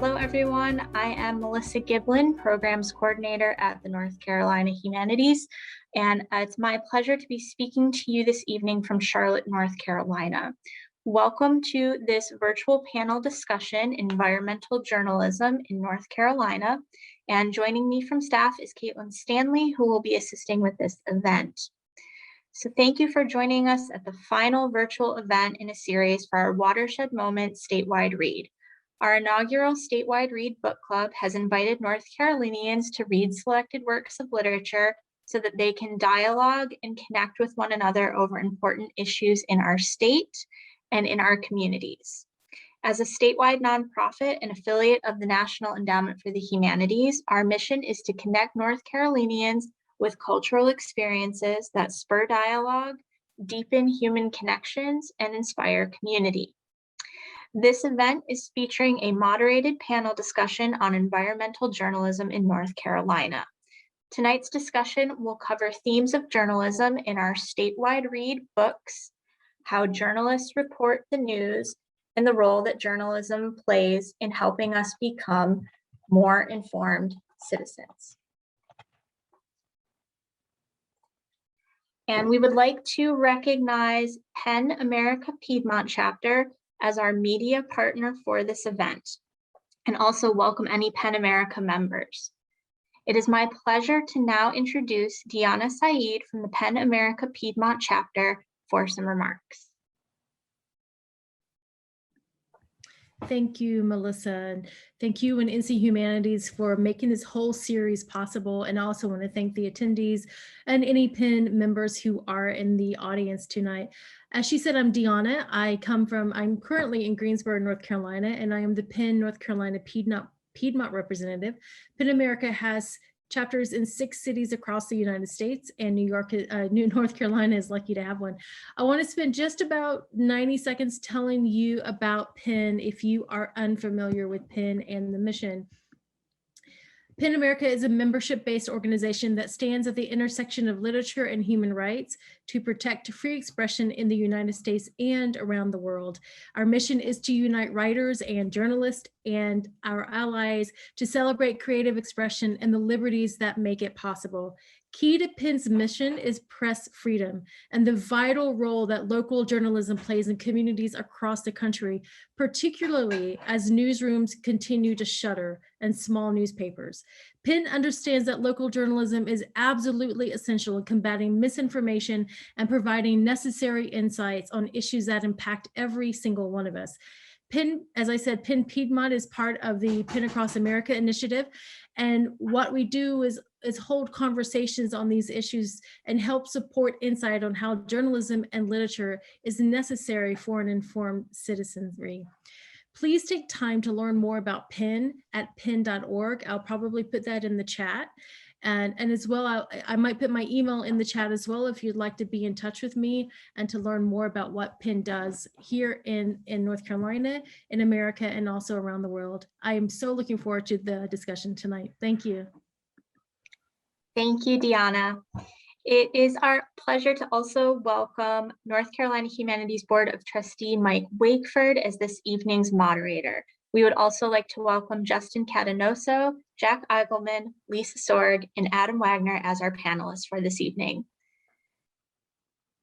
Hello, everyone. I am Melissa Giblin, Programs Coordinator at the North Carolina Humanities, and it's my pleasure to be speaking to you this evening from Charlotte, North Carolina. Welcome to this virtual panel discussion, Environmental Journalism in North Carolina, and joining me from staff is Caitlin Stanley, who will be assisting with this event. So thank you for joining us at the final virtual event in a series for our Watershed Moments Statewide Read. Our inaugural Statewide Read book club has invited North Carolinians to read selected works of literature so that they can dialogue and connect with one another over important issues in our state and in our communities. As a statewide nonprofit and affiliate of the National Endowment for the Humanities, our mission is to connect North Carolinians with cultural experiences that spur dialogue, deepen human connections, and inspire community. This event is featuring a moderated panel discussion on environmental journalism in North Carolina. Tonight's discussion will cover themes of journalism in our statewide read books, how journalists report the news, and the role that journalism plays in helping us become more informed citizens. And we would like to recognize PEN America Piedmont Chapter as our media partner for this event, and also welcome any PEN America members. It is my pleasure to now introduce Deanna Saeed from the PEN America Piedmont Chapter for some remarks. Thank you, Melissa. And thank you and NC Humanities for making this whole series possible. And I also want to thank the attendees and any PEN members who are in the audience tonight. As she said, I'm Deanna. I'm currently in Greensboro, North Carolina, and I am the PEN North Carolina Piedmont representative. PEN America has chapters in 6 cities across the United States, and North Carolina is lucky to have one. I want to spend just about 90 seconds telling you about PEN if you are unfamiliar with PEN and the mission. PEN America is a membership-based organization that stands at the intersection of literature and human rights to protect free expression in the United States and around the world. Our mission is to unite writers and journalists and our allies to celebrate creative expression and the liberties that make it possible. Key to PEN's mission is press freedom and the vital role that local journalism plays in communities across the country, particularly as newsrooms continue to shutter and small newspapers. PEN understands that local journalism is absolutely essential in combating misinformation and providing necessary insights on issues that impact every single one of us. PEN, as I said, PEN Piedmont is part of the PEN Across America initiative. And what we do is hold conversations on these issues and help support insight on how journalism and literature is necessary for an informed citizenry. Please take time to learn more about PEN at pen.org. I'll probably put that in the chat. And as well, I might put my email in the chat as well if you'd like to be in touch with me and to learn more about what PEN does here in North Carolina, in America, and also around the world. I am so looking forward to the discussion tonight. Thank you. Thank you, Deanna. It is our pleasure to also welcome North Carolina Humanities Board of Trustee Mike Wakeford as this evening's moderator. We would also like to welcome Justin Catanoso, Jack Eigelman, Lisa Sorg, and Adam Wagner as our panelists for this evening.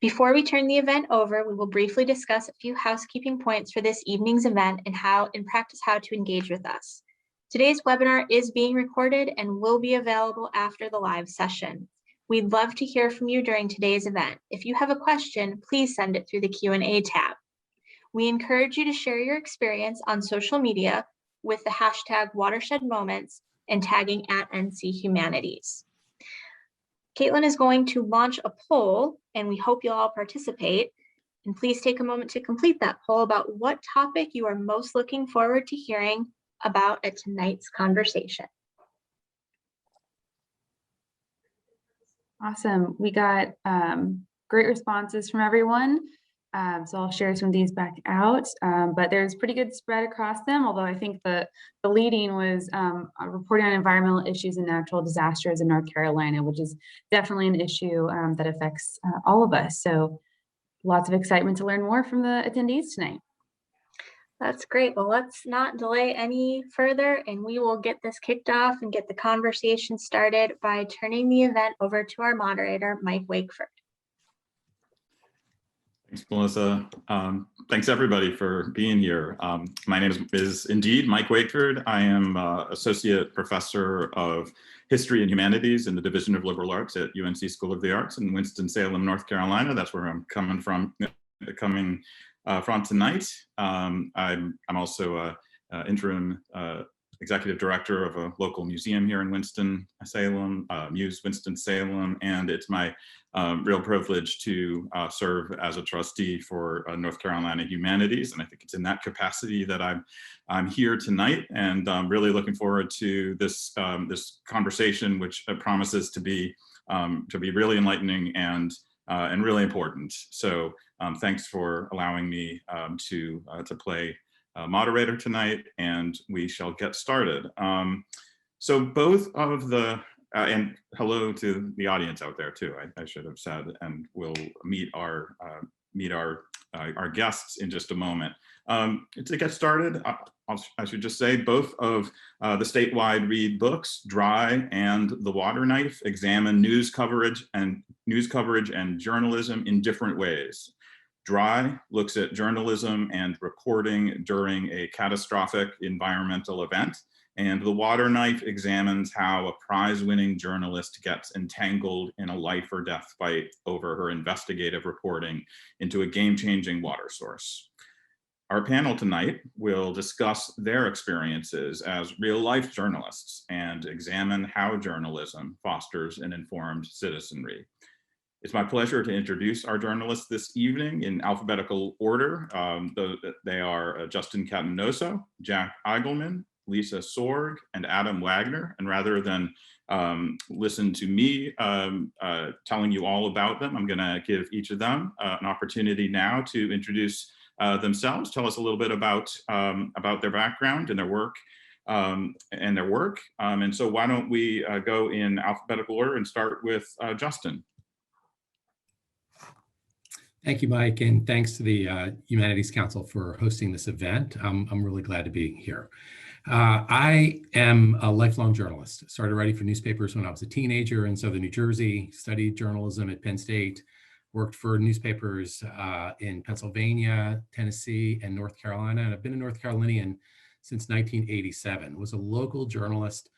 Before we turn the event over, we will briefly discuss a few housekeeping points for this evening's event and how to engage with us. Today's webinar is being recorded and will be available after the live session. We'd love to hear from you during today's event. If you have a question, please send it through the Q&A tab. We encourage you to share your experience on social media with the hashtag Watershed Moments and tagging @NC Humanities. Caitlin is going to launch a poll, and we hope you'll all participate. And please take a moment to complete that poll about what topic you are most looking forward to hearing about at tonight's conversation. Awesome. We got great responses from everyone. So I'll share some of these back out, but there's pretty good spread across them, although I think the leading was reporting on environmental issues and natural disasters in North Carolina, which is definitely an issue that affects all of us. So lots of excitement to learn more from the attendees tonight. That's great. Well, let's not delay any further, and we will get this kicked off and get the conversation started by turning the event over to our moderator, Mike Wakeford. Thanks, Melissa. Thanks everybody for being here. My name is indeed Mike Wakeford. I am Associate Professor of History and Humanities in the Division of Liberal Arts at UNC School of the Arts in Winston-Salem, North Carolina. That's where I'm coming from tonight. I'm also interim executive director of a local museum here in Winston-Salem, Muse Winston-Salem, and it's my real privilege to serve as a trustee for North Carolina Humanities, and I think it's in that capacity that I'm here tonight, and I'm really looking forward to this this conversation, which promises to be really enlightening and really important. So thanks for allowing me to play moderator tonight, and we shall get started. So both of the, and hello to the audience out there too, I should have said, and we'll meet our guests in just a moment. To get started, I should just say both of the Statewide Read books, Dry and The Water Knife, examine news coverage and journalism in different ways. Dry looks at journalism and reporting during a catastrophic environmental event, and The Water Knife examines how a prize-winning journalist gets entangled in a life or death fight over her investigative reporting into a game-changing water source. Our panel tonight will discuss their experiences as real-life journalists and examine how journalism fosters an informed citizenry. It's my pleasure to introduce our journalists this evening in alphabetical order. They are Justin Catanoso, Jack Eigelman, Lisa Sorg, and Adam Wagner. And rather than listen to me telling you all about them, I'm gonna give each of them an opportunity now to introduce themselves, tell us a little bit about their background and their work. And so why don't we go in alphabetical order and start with Justin. Thank you, Mike, and thanks to the Humanities Council for hosting this event. I'm really glad to be here. I am a lifelong journalist. Started writing for newspapers when I was a teenager in Southern New Jersey, studied journalism at Penn State, worked for newspapers in Pennsylvania, Tennessee, and North Carolina. And I've been a North Carolinian since 1987. Was a local journalist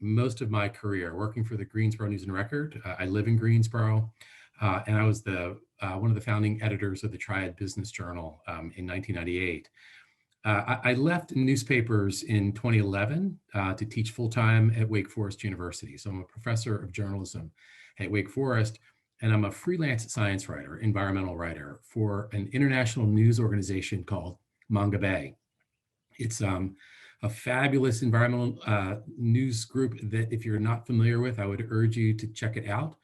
most of my career, working for the Greensboro News and Record. I live in Greensboro, and I was one of the founding editors of the Triad Business Journal in 1998. I left newspapers in 2011 to teach full-time at Wake Forest University. So I'm a professor of journalism at Wake Forest, and I'm a freelance science writer, environmental writer for an international news organization called Manga Bay. It's a fabulous environmental news group that if you're not familiar with, I would urge you to check it out.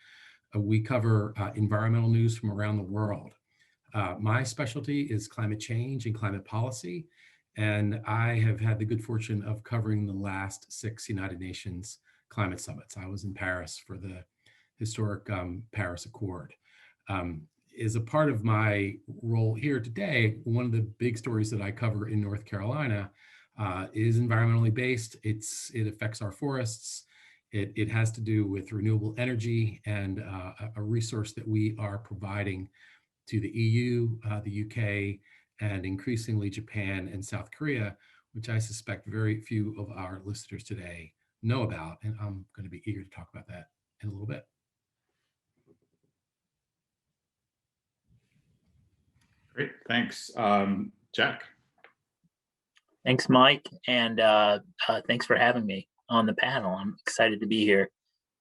We cover environmental news from around the world. My specialty is climate change and climate policy, and I have had the good fortune of covering the last 6 United Nations climate summits. I was in Paris for the historic Paris Accord. As a part of my role here today, one of the big stories that I cover in North Carolina is environmentally based. It affects our forests. It has to do with renewable energy and a resource that we are providing to the EU, the UK, and increasingly Japan and South Korea, which I suspect very few of our listeners today know about. And I'm going to be eager to talk about that in a little bit. Great, thanks. Jack. Thanks, Mike, and thanks for having me on the panel. I'm excited to be here.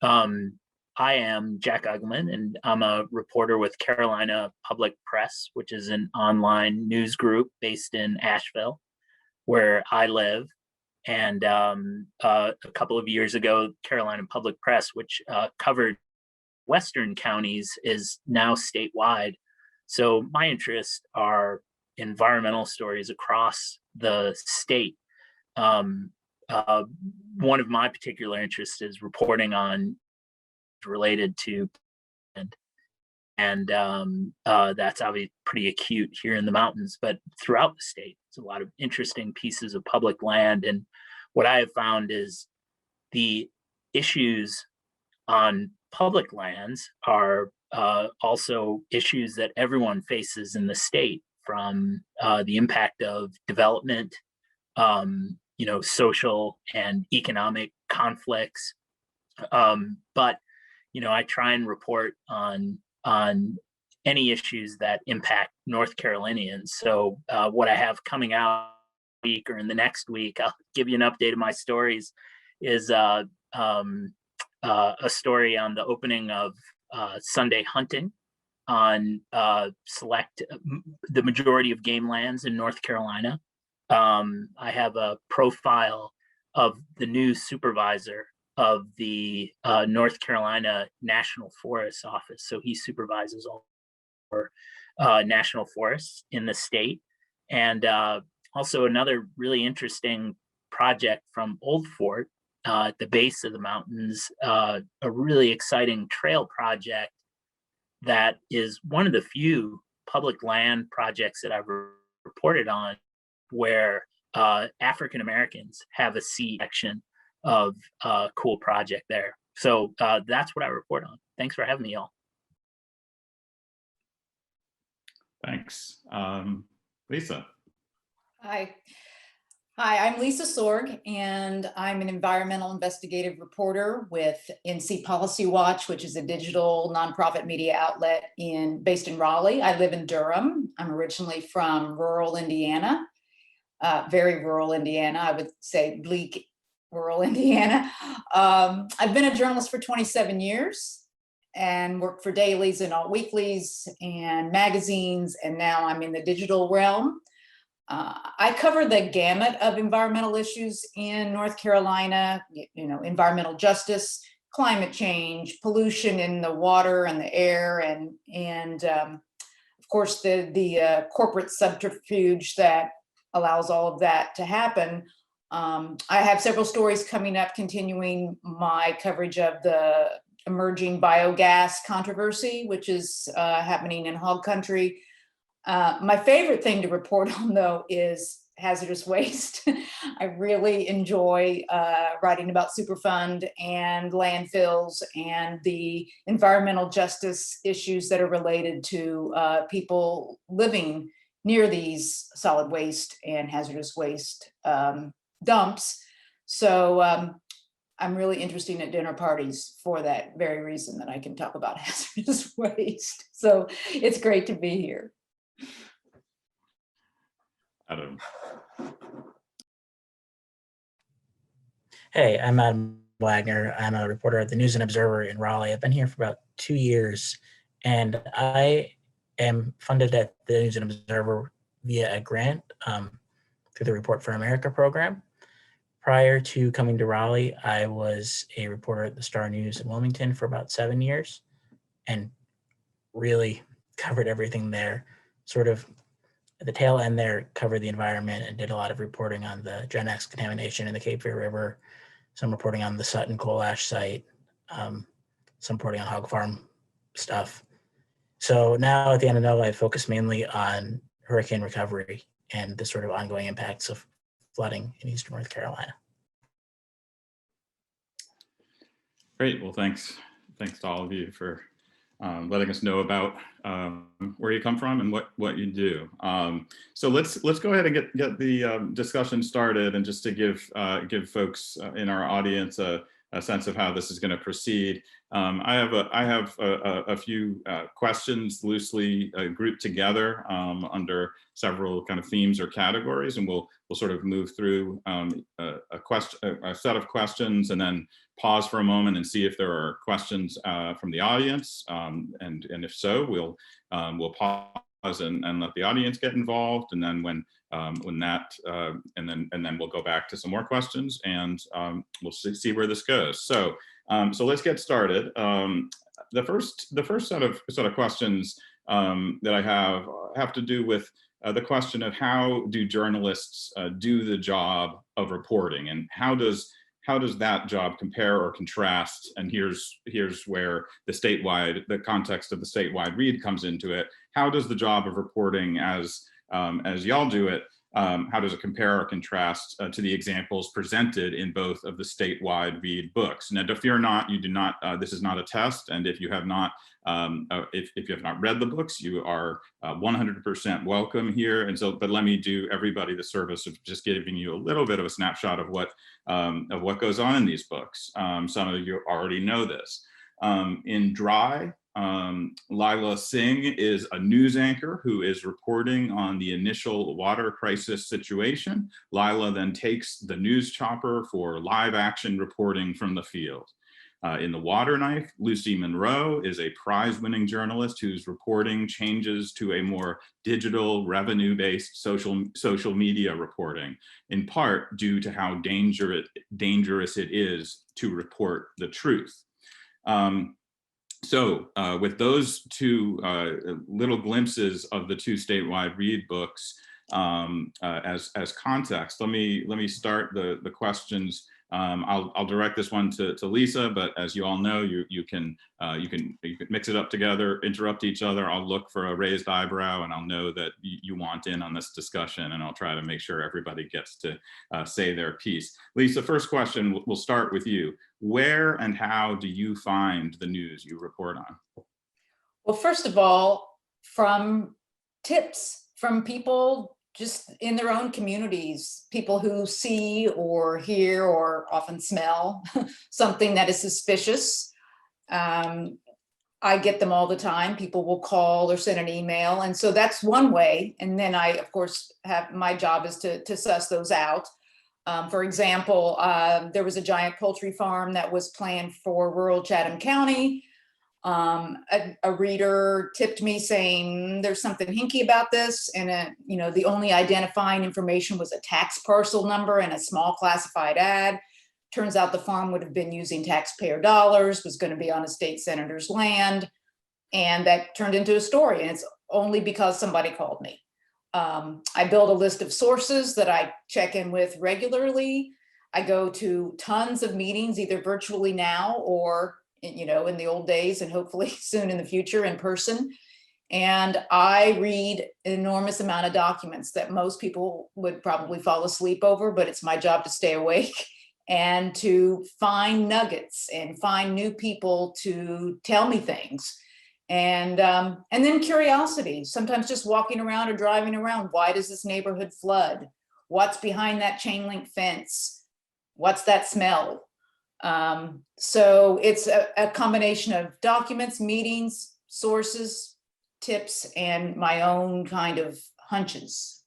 I am Jack Eigelman, and I'm a reporter with Carolina Public Press, which is an online news group based in Asheville, where I live. And a couple of years ago, Carolina Public Press, which covered Western counties, is now statewide. So my interests are environmental stories across the state. One of my particular interests is reporting on related to that's obviously pretty acute here in the mountains, but throughout the state, there's a lot of interesting pieces of public land. And what I have found is the issues on public lands are also issues that everyone faces in the state, from the impact of development, social and economic conflicts. But I try and report on any issues that impact North Carolinians. So what I have coming out week or in the next week, I'll give you an update of my stories, is a story on the opening of Sunday hunting on the majority of game lands in North Carolina. I have a profile of the new supervisor of the North Carolina National Forest Office. So he supervises all national forests in the state. And also another really interesting project from Old Fort at the base of the mountains, a really exciting trail project that is one of the few public land projects that I've reported on where African Americans have a section of a cool project there. So that's what I report on. Thanks for having me, y'all. Thanks. Lisa. Hi, I'm Lisa Sorg, and I'm an environmental investigative reporter with NC Policy Watch, which is a digital nonprofit media outlet based in Raleigh. I live in Durham. I'm originally from rural Indiana, very rural Indiana. I would say bleak rural Indiana. I've been a journalist for 27 years and worked for dailies and alt weeklies and magazines, and now I'm in the digital realm. I cover the gamut of environmental issues in North Carolina, environmental justice, climate change, pollution in the water and the air, and of course the corporate subterfuge that allows all of that to happen. I have several stories coming up continuing my coverage of the emerging biogas controversy, which is happening in hog country. My favorite thing to report on, though, is hazardous waste. I really enjoy writing about Superfund and landfills and the environmental justice issues that are related to people living near these solid waste and hazardous waste dumps. So I'm really interested at dinner parties for that very reason, that I can talk about hazardous waste. So it's great to be here. Adam. Hey, I'm Adam Wagner. I'm a reporter at the News and Observer in Raleigh. I've been here for about 2 years, and I am funded at the News and Observer via a grant through the Report for America program. Prior to coming to Raleigh, I was a reporter at the Star News in Wilmington for about 7 years and really covered everything there. Sort of at the tail end there, covered the environment and did a lot of reporting on the Gen X contamination in the Cape Fear River, some reporting on the Sutton coal ash site, some reporting on hog farm stuff. So now at the end of NOAA, I focus mainly on hurricane recovery and the sort of ongoing impacts of flooding in Eastern North Carolina. Great. Well, thanks to all of you for letting us know about where you come from and what you do. So let's go ahead and get the discussion started, and just to give folks in our audience a sense of how this is going to proceed. I have a few questions loosely grouped together under several kind of themes or categories, and we'll sort of move through a set of questions, and then pause for a moment and see if there are questions from the audience, and if so, we'll pause and let the audience get involved, and then when that and then we'll go back to some more questions, and we'll see where this goes. So let's get started. The first set of questions that I have to do with the question of how do journalists do the job of reporting, and how does how does that job compare or contrast? And here's where the context of the statewide read comes into it. How does the job of reporting as y'all do it, how does it compare or contrast to the examples presented in both of the statewide read books? Now, fear not, you do not, this is not a test. And if you have not, if you have not read the books, you are 100% welcome here. And so, but let me do everybody the service of just giving you a little bit of a snapshot of what goes on in these books. Some of you already know this. In Dry, Lila Singh is a news anchor who is reporting on the initial water crisis situation. Lila then takes the news chopper for live action reporting from the field. In The Water Knife, Lucy Monroe is a prize-winning journalist who's reporting changes to a more digital, revenue-based social media reporting, in part due to how dangerous it is to report the truth. So with those two little glimpses of the two statewide read books as context, let me start the questions. I'll direct this one to Lisa, but as you all know, you can mix it up together, interrupt each other. I'll look for a raised eyebrow, and I'll know that you want in on this discussion, and I'll try to make sure everybody gets to say their piece. Lisa, first question, we'll start with you. Where and how do you find the news you report on? Well, first of all, from tips from people just in their own communities, people who see or hear or often smell something that is suspicious. I get them all the time. People will call or send an email. And so that's one way. And then I, of course, my job is to suss those out. For example, there was a giant poultry farm that was planned for rural Chatham County. A reader tipped me saying there's something hinky about this, and the only identifying information was a tax parcel number and a small classified ad. Turns out the farm would have been using taxpayer dollars, was going to be on a state senator's land, and that turned into a story. And it's only because somebody called me. I build a list of sources that I check in with regularly. I go to tons of meetings, either virtually now or in the old days, and hopefully soon in the future in person. And I read an enormous amount of documents that most people would probably fall asleep over, but it's my job to stay awake and to find nuggets and find new people to tell me things. And then curiosity, sometimes just walking around or driving around. Why does this neighborhood flood? What's behind that chain link fence? What's that smell? So it's a combination of documents, meetings, sources, tips, and my own kind of hunches.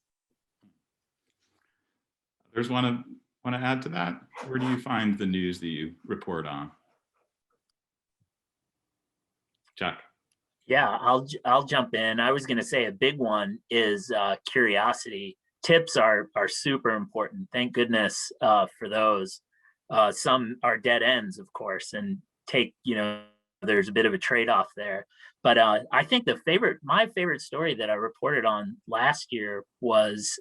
Others want to add to that? Where do you find the news that you report on? Jack. Yeah, I'll jump in. I was going to say a big one is curiosity. Tips are super important. Thank goodness for those. Some are dead ends, of course, and there's a bit of a trade-off there. But I think my favorite story that I reported on last year was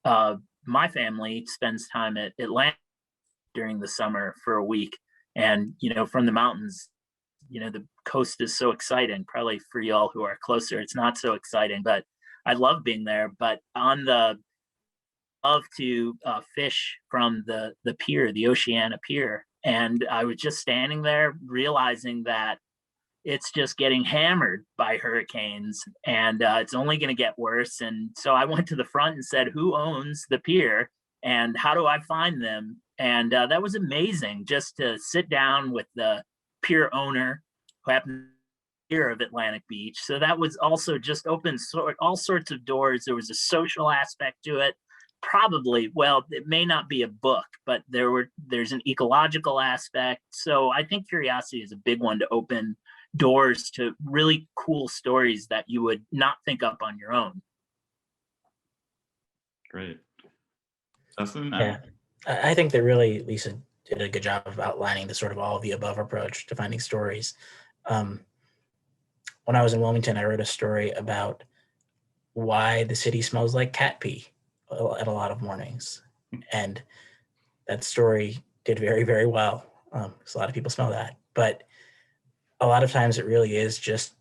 my family spends time at Atlanta during the summer for a week. And, from the mountains, the coast is so exciting. Probably for y'all who are closer, it's not so exciting, but I love being there. But love to fish from the pier, the Oceana Pier. And I was just standing there realizing that it's just getting hammered by hurricanes, and it's only going to get worse. And so I went to the front and said, who owns the pier and how do I find them? And that was amazing, just to sit down with the pier owner who happened to be here of Atlantic Beach. So that was also just opened all sorts of doors. There was a social aspect to it. Probably, well, it may not be a book, but there's an ecological aspect. So I think curiosity is a big one to open doors to really cool stories that you would not think up on your own. Great. Justin? Yeah, I think that really Lisa did a good job of outlining the sort of all of the above approach to finding stories. When I was in Wilmington, I wrote a story about why the city smells like cat pee at a lot of mornings. And that story did very, very well. Because a lot of people smell that. But a lot of times it really is just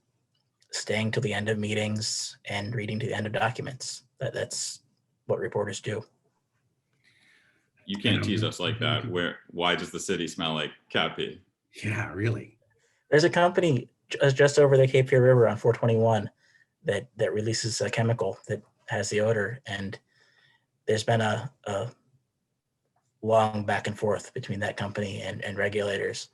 staying to the end of meetings and reading to the end of documents. That's what reporters do. You can't tease us like that. Why does the city smell like cat pee? Yeah, really. There's a company just over the Cape Fear River on 421 that releases a chemical that has the odor, and there's been a long back and forth between that company and regulators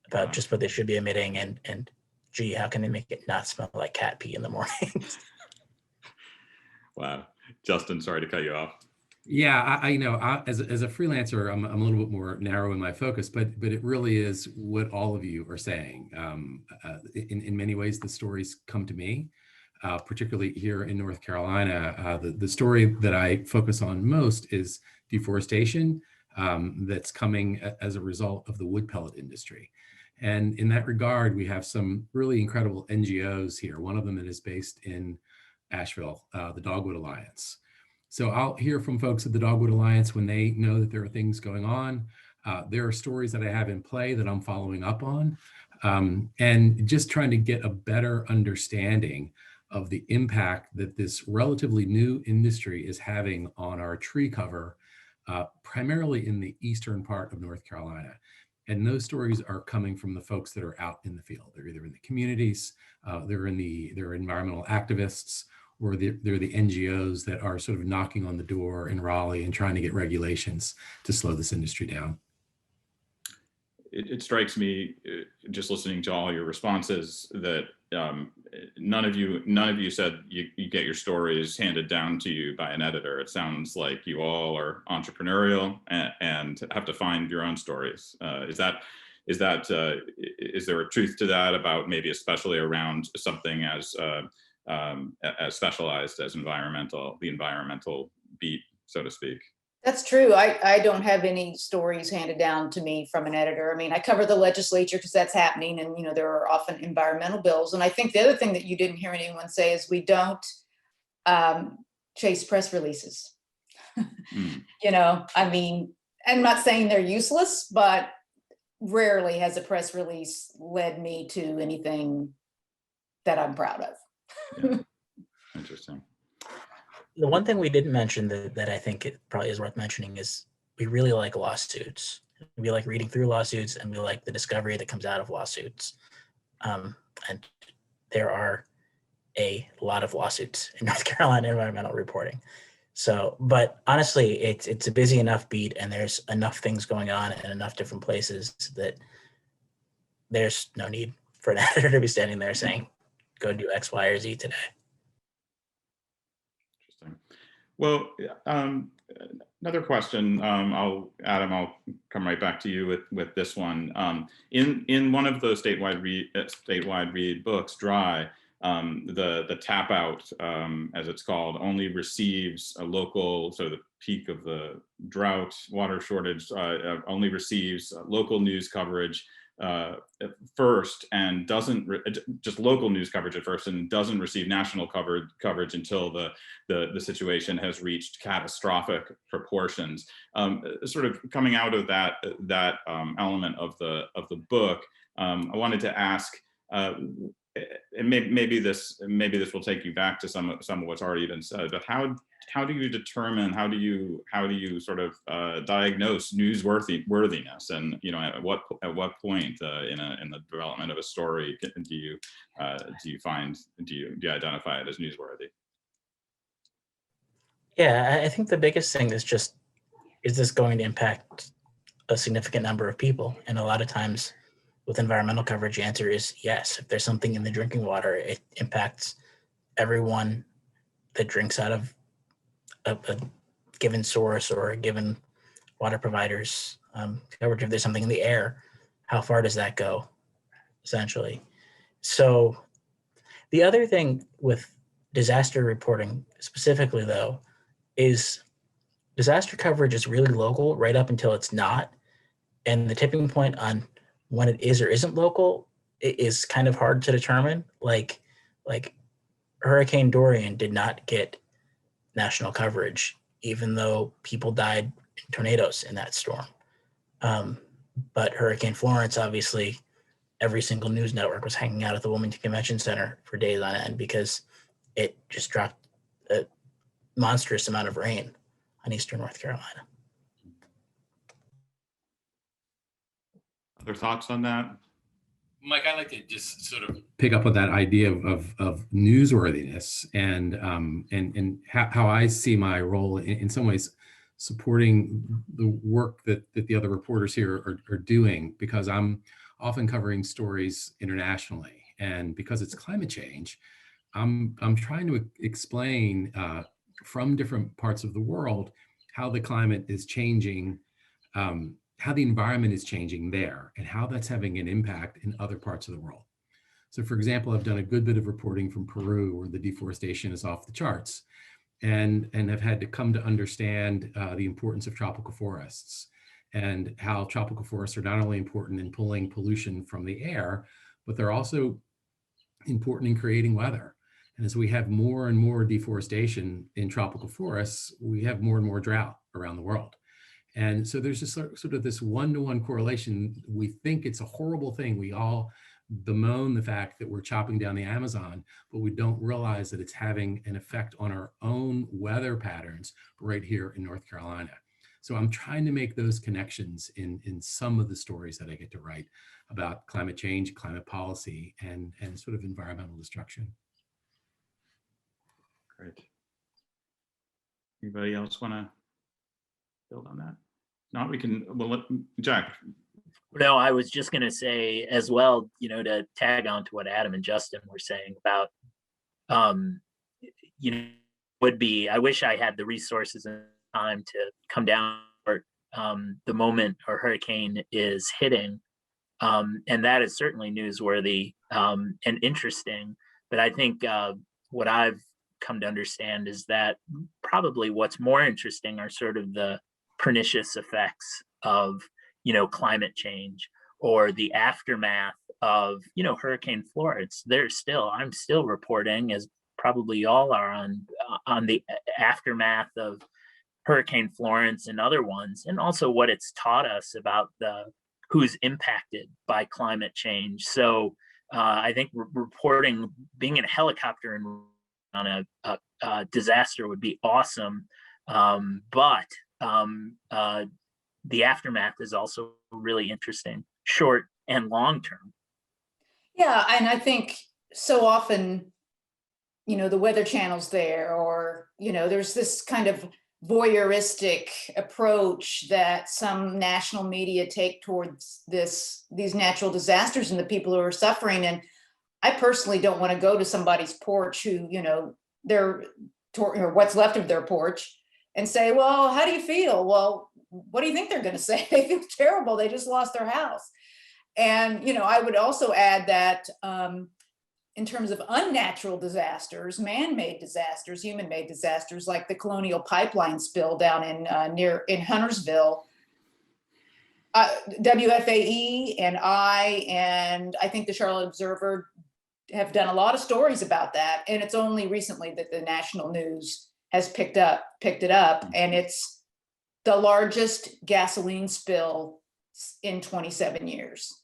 about just what they should be emitting, and gee, how can they make it not smell like cat pee in the mornings? Wow. Justin, sorry to cut you off. Yeah, I know. As a freelancer, I'm a little bit more narrow in my focus, but it really is what all of you are saying. In many ways, the stories come to me, particularly here in North Carolina. The story that I focus on most is deforestation that's coming as a result of the wood pellet industry. And in that regard, we have some really incredible NGOs here. One of them is based in Asheville, the Dogwood Alliance. So I'll hear from folks at the Dogwood Alliance when they know that there are things going on. There are stories that I have in play that I'm following up on, and just trying to get a better understanding of the impact that this relatively new industry is having on our tree cover, primarily in the eastern part of North Carolina. And those stories are coming from the folks that are out in the field. They're either in the communities, they're environmental activists, or they're the NGOs that are sort of knocking on the door in Raleigh and trying to get regulations to slow this industry down. It strikes me, just listening to all your responses, that none of you said you get your stories handed down to you by an editor. It sounds like you all are entrepreneurial and have to find your own stories. Is there a truth to that, about maybe especially around something as specialized as the environmental beat, so to speak? That's true. I don't have any stories handed down to me from an editor. I mean, I cover the legislature because that's happening, and there are often environmental bills. And I think the other thing that you didn't hear anyone say is we don't chase press releases. I mean, I'm not saying they're useless, but rarely has a press release led me to anything that I'm proud of. Yeah. Interesting. The one thing we didn't mention that I think it probably is worth mentioning is we really like lawsuits. We like reading through lawsuits, and we like the discovery that comes out of lawsuits. And there are a lot of lawsuits in North Carolina environmental reporting. So, but honestly, it's a busy enough beat, and there's enough things going on in enough different places that there's no need for an editor to be standing there saying, go do X, Y, or Z today. Interesting. Well, another question. I'll come right back to you with this one. In one of the statewide read books, Dry, the tap out, as it's called, only receives a local, so the peak of the drought, water shortage, only receives local news coverage first, and doesn't just local news coverage at first, and doesn't receive national coverage until the situation has reached catastrophic proportions. Sort of coming out of that element of the book, I wanted to ask, and maybe this will take you back to some of what's already been said, but how do you determine, how do you sort of diagnose newsworthiness, and at what point in the development of a story do you identify it as newsworthy? Yeah, I think the biggest thing is just, is this going to impact a significant number of people? And a lot of times with environmental coverage, the answer is yes. If there's something in the drinking water, it impacts everyone that drinks out of a given source or a given water provider's coverage. If there's something in the air, how far does that go, essentially? So the other thing with disaster reporting specifically, though, is disaster coverage is really local right up until it's not. And the tipping point on when it is or isn't local, it is kind of hard to determine. Like Hurricane Dorian did not get national coverage, even though people died tornadoes in that storm. But Hurricane Florence, obviously, every single news network was hanging out at the Wilmington Convention Center for days on end because it just dropped a monstrous amount of rain on eastern North Carolina. Other thoughts on that? Mike, I'd like to just sort of pick up on that idea of newsworthiness and how I see my role in some ways supporting the work that the other reporters here are doing, because I'm often covering stories internationally, and because it's climate change, I'm trying to explain from different parts of the world how the climate is changing, how the environment is changing there, and how that's having an impact in other parts of the world. So for example, I've done a good bit of reporting from Peru, where the deforestation is off the charts, and have had to come to understand the importance of tropical forests, and how tropical forests are not only important in pulling pollution from the air, but they're also important in creating weather. And as we have more and more deforestation in tropical forests, we have more and more drought around the world. And so there's just sort of this one-to-one correlation. We think it's a horrible thing. We all bemoan the fact that we're chopping down the Amazon, but we don't realize that it's having an effect on our own weather patterns right here in North Carolina. So I'm trying to make those connections in some of the stories that I get to write about climate change, climate policy, and sort of environmental destruction. Great. Anybody else want to build on that? Not, we can, well, let Jack. No, I was just going to say as well, you know, to tag on to what Adam and Justin were saying about, you know, I wish I had the resources and time to come down for the moment a hurricane is hitting. And that is certainly newsworthy and interesting. But I think what I've come to understand is that probably what's more interesting are sort of the pernicious effects of, you know, climate change, or the aftermath of, you know, Hurricane Florence. I'm still reporting, as probably y'all are, on the aftermath of Hurricane Florence and other ones, and also what it's taught us about who's impacted by climate change. So I think reporting, being in a helicopter and on a disaster would be awesome, but the aftermath is also really interesting, short and long term. Yeah, and I think so often, you know, the Weather Channel's there, or, you know, there's this kind of voyeuristic approach that some national media take towards these natural disasters and the people who are suffering. And I personally don't want to go to somebody's porch who, you know, or what's left of their porch, and say, well, how do you feel? Well, what do you think they're going to say? They feel terrible. They just lost their house. And, you know, I would also add that in terms of unnatural disasters, man-made disasters, human-made disasters, like the Colonial Pipeline spill down in Huntersville, WFAE and I think the Charlotte Observer have done a lot of stories about that. And it's only recently that the national news has picked it up, and it's the largest gasoline spill in 27 years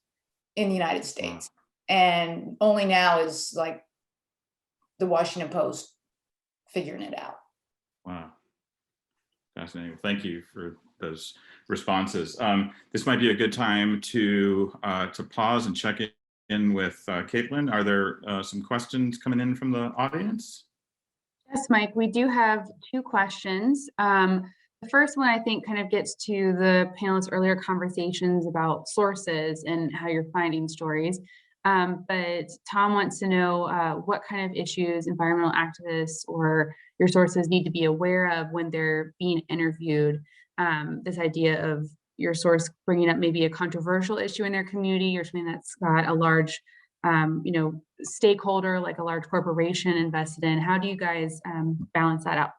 in the United States. Wow. And only now is like the Washington Post figuring it out. Wow. Fascinating. Thank you for those responses. This might be a good time to pause and check in with Caitlin. Are there some questions coming in from the audience? Yes, Mike, we do have two questions. The first one, I think, kind of gets to the panelists' earlier conversations about sources and how you're finding stories. But Tom wants to know what kind of issues environmental activists or your sources need to be aware of when they're being interviewed. This idea of your source bringing up maybe a controversial issue in their community, or something that's got a large you know, stakeholder, like a large corporation invested in. How do you guys balance that out?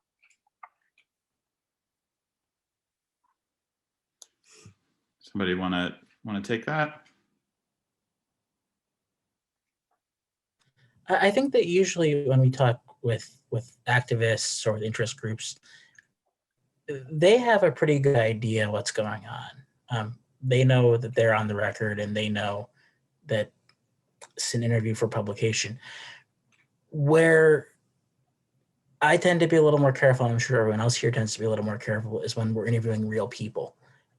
Somebody want to take that? I think that usually when we talk with activists or with interest groups, they have a pretty good idea what's going on. They know that they're on the record, and they know that it's an interview for publication. Where I tend to be a little more careful, and I'm sure everyone else here tends to be a little more careful, is when we're interviewing real people.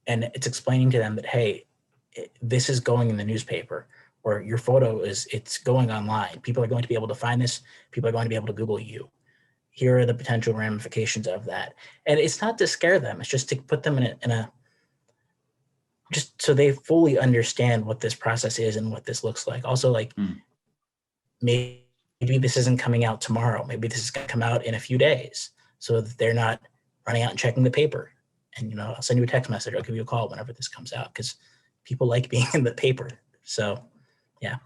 And it's explaining to them that, hey, this is going in the newspaper, or your photo it's going online. People are going to be able to find this. People are going to be able to Google you. Here are the potential ramifications of that. And it's not to scare them. It's just to put them in a just so they fully understand what this process is and what this looks like. Also, like, maybe this isn't coming out tomorrow. Maybe this is going to come out in a few days, so that they're not running out and checking the paper. And, I'll send you a text message. I'll give you a call whenever this comes out, because people like being in the paper. So, yeah.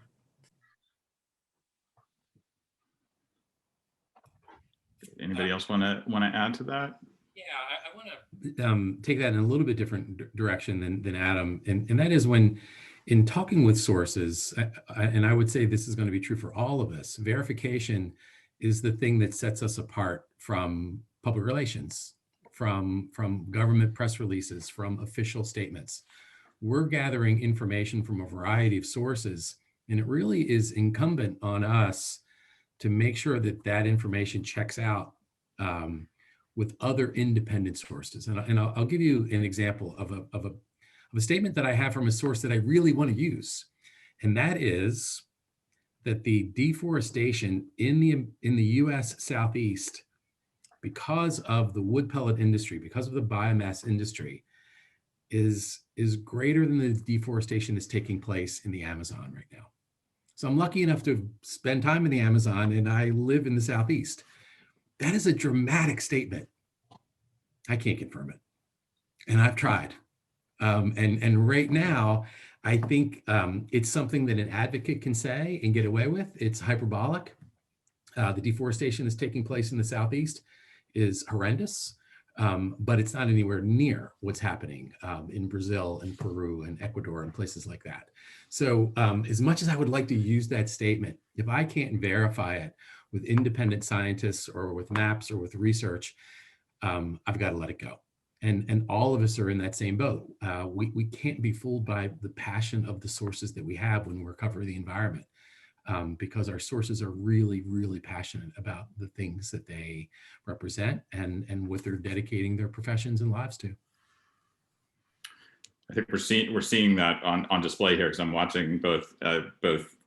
Anybody else want to add to that? Yeah, I want to take that in a little bit different direction than Adam, and that is when, in talking with sources, and I would say this is going to be true for all of us, verification is the thing that sets us apart from public relations, from government press releases, from official statements. We're gathering information from a variety of sources, and it really is incumbent on us to make sure that that information checks out with other independent sources. And I'll give you an example of a statement that I have from a source that I really want to use. And that is that the deforestation in the US Southeast, because of the wood pellet industry, because of the biomass industry, is greater than the deforestation that's taking place in the Amazon right now. So I'm lucky enough to spend time in the Amazon, and I live in the Southeast. That is a dramatic statement. I can't confirm it, and I've tried. And right now, I think it's something that an advocate can say and get away with. It's hyperbolic. The deforestation that's taking place in the Southeast is horrendous, but it's not anywhere near what's happening in Brazil and Peru and Ecuador and places like that. So as much as I would like to use that statement, if I can't verify it with independent scientists or with maps or with research, I've got to let it go. And all of us are in that same boat. We can't be fooled by the passion of the sources that we have when we're covering the environment, because our sources are really, really passionate about the things that they represent and what they're dedicating their professions and lives to. I think we're seeing that on display here, because I'm watching both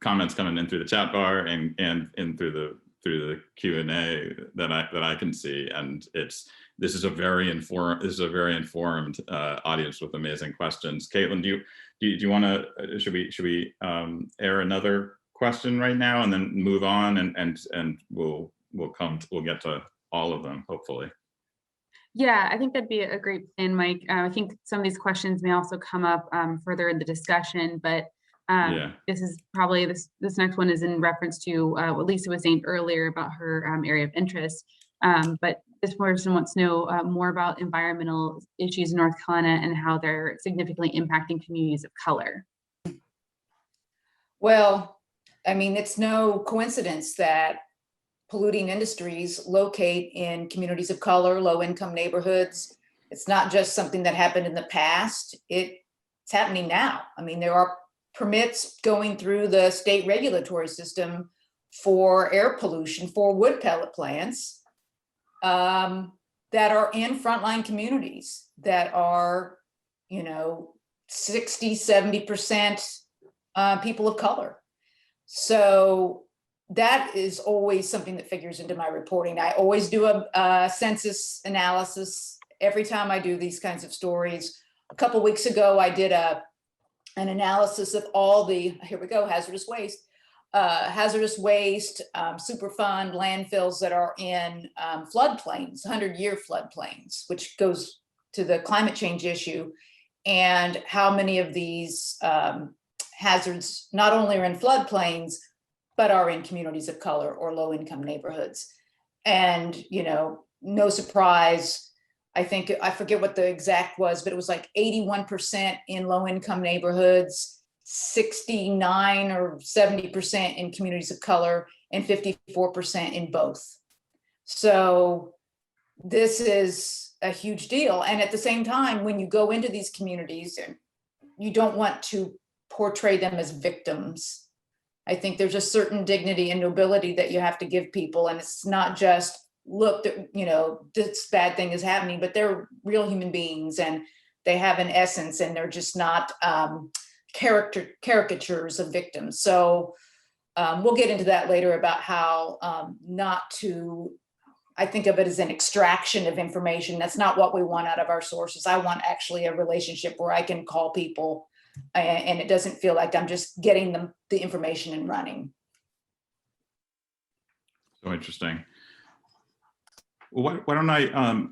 comments coming in through the chat bar and through the Q&A that I can see, and this is a very informed audience with amazing questions. Caitlin, do you want to should we air another question right now and then move on, and we'll get to all of them hopefully. Yeah, I think that'd be a great plan, Mike. I think some of these questions may also come up further in the discussion, but this is probably this next one is in reference to what Lisa was saying earlier about her area of interest. But this person wants to know more about environmental issues in North Carolina and how they're significantly impacting communities of color. Well, I mean, it's no coincidence that polluting industries locate in communities of color, low-income neighborhoods. It's not just something that happened in the past. It's happening now. I mean, there are permits going through the state regulatory system for air pollution for wood pellet plants that are in frontline communities that are, 60, 70% people of color. So that is always something that figures into my reporting. I always do a census analysis every time I do these kinds of stories. A couple weeks ago, I did an analysis of all the, here we go, hazardous waste, Superfund landfills that are in floodplains, 100-year floodplains, which goes to the climate change issue, and how many of these hazards not only are in floodplains, but are in communities of color or low-income neighborhoods. And, no surprise, I think, I forget what the exact was, but it was like 81% in low-income neighborhoods, 69 or 70% in communities of color, and 54% in both. So this is a huge deal. And at the same time, when you go into these communities, you don't want to portray them as victims. I think there's a certain dignity and nobility that you have to give people. And it's not just, look, this bad thing is happening, but they're real human beings and they have an essence, and they're just not caricatures of victims. So we'll get into that later about how not to, I think of it as an extraction of information. That's not what we want out of our sources. I want actually a relationship where I can call people and it doesn't feel like I'm just getting them the information and running. So interesting. Well, why don't I,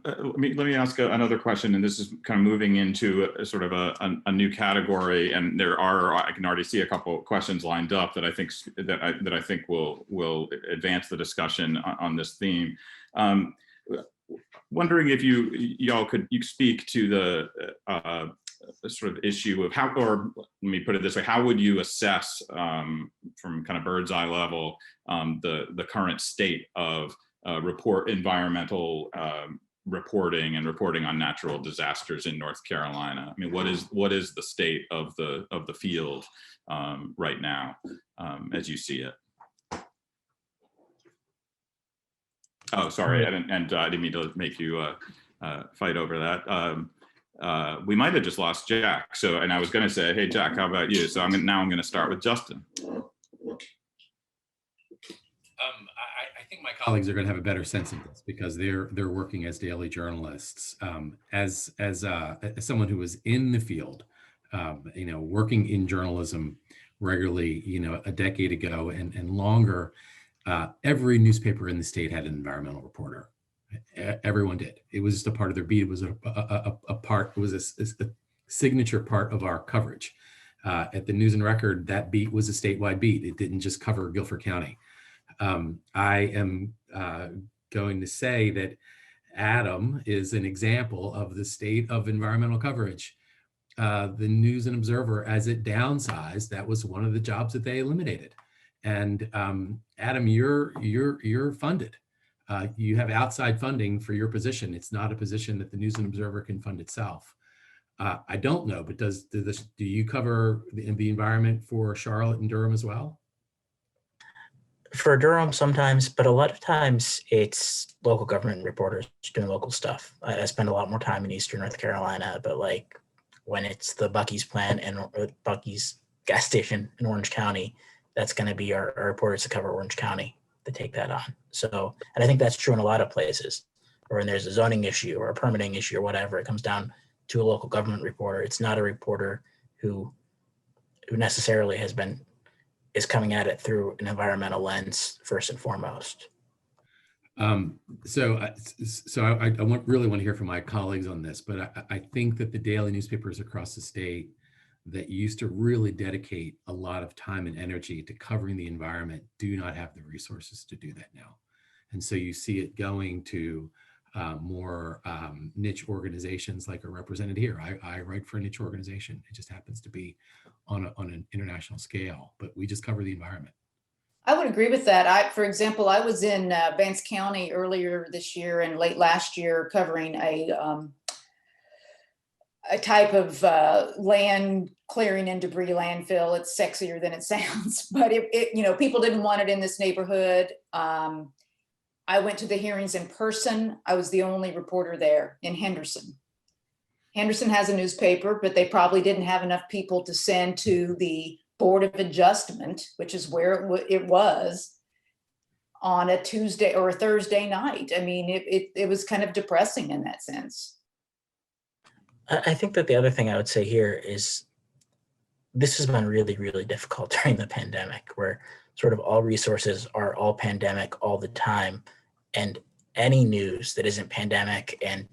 let me ask another question, and this is kind of moving into a sort of a new category, and I can already see a couple of questions lined up that I think will advance the discussion on this theme. Wondering if y'all could speak to the sort of issue of how, or let me put it this way, how would you assess from kind of bird's eye level the current state of environmental reporting and reporting on natural disasters in North Carolina? I mean, what is the state of the field right now as you see it? Oh, sorry, I didn't mean to make you fight over that. We might have just lost Jack. And I was going to say, hey, Jack, how about you? So now I'm going to start with Justin. I think my colleagues are going to have a better sense of this because they're working as daily journalists. As someone who was in the field, working in journalism regularly, a decade ago and longer, every newspaper in the state had an environmental reporter. Everyone did. It was just a part of their beat. It was a signature part of our coverage. At the News and Record, that beat was a statewide beat. It didn't just cover Guilford County. I am going to say that Adam is an example of the state of environmental coverage. The News and Observer, as it downsized, that was one of the jobs that they eliminated. And Adam, you're funded. You have outside funding for your position. It's not a position that the News and Observer can fund itself. I don't know, but do you cover the environment for Charlotte and Durham as well? For Durham sometimes, but a lot of times it's local government reporters doing local stuff. I spend a lot more time in Eastern North Carolina, but like when it's the Buc-ee's plant and Buc-ee's gas station in Orange County, that's going to be our reporters to cover Orange County to take that on. So, and I think that's true in a lot of places, or when there's a zoning issue or a permitting issue or whatever, it comes down to a local government reporter. It's not a reporter who necessarily is coming at it through an environmental lens first and foremost. So I really want to hear from my colleagues on this, but I think that the daily newspapers across the state that used to really dedicate a lot of time and energy to covering the environment do not have the resources to do that now. And so you see it going to more niche organizations like are represented here. I write for a niche organization. It just happens to be on an international scale, but we just cover the environment. I would agree with that. For example, I was in Vance County earlier this year and late last year covering a type of land clearing and debris landfill. It's sexier than it sounds, but people didn't want it in this neighborhood. I went to the hearings in person. I was the only reporter there in Henderson. Henderson has a newspaper, but they probably didn't have enough people to send to the Board of Adjustment, which is where it was, on a Tuesday or a Thursday night. I mean, it was kind of depressing in that sense. I think that the other thing I would say here is this has been really, really difficult during the pandemic, where sort of all resources are all pandemic all the time. And any news that isn't pandemic and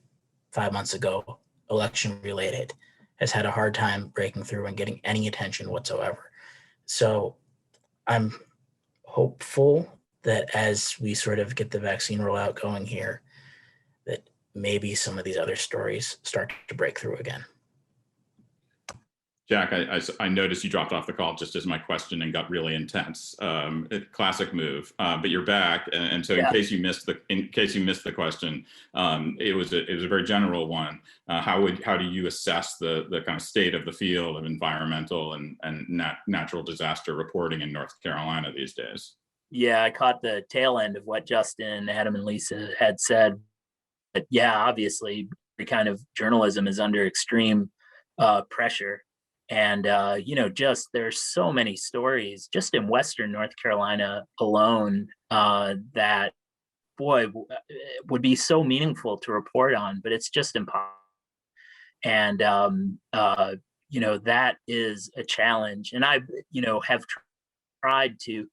5 months ago election related has had a hard time breaking through and getting any attention whatsoever. So I'm hopeful that as we sort of get the vaccine rollout going here, that maybe some of these other stories start to break through again. Jack, I noticed you dropped off the call just as my question and got really intense. Classic move, but you're back, and so in case you missed the question, it was a very general one. How do you assess the kind of state of the field of environmental and natural disaster reporting in North Carolina these days? Yeah, I caught the tail end of what Justin, Adam, and Lisa had said. But yeah, obviously, every kind of journalism is under extreme pressure. And, just there's so many stories just in Western North Carolina alone that, boy, would be so meaningful to report on, but it's just impossible. And, that is a challenge. And I, have tried to,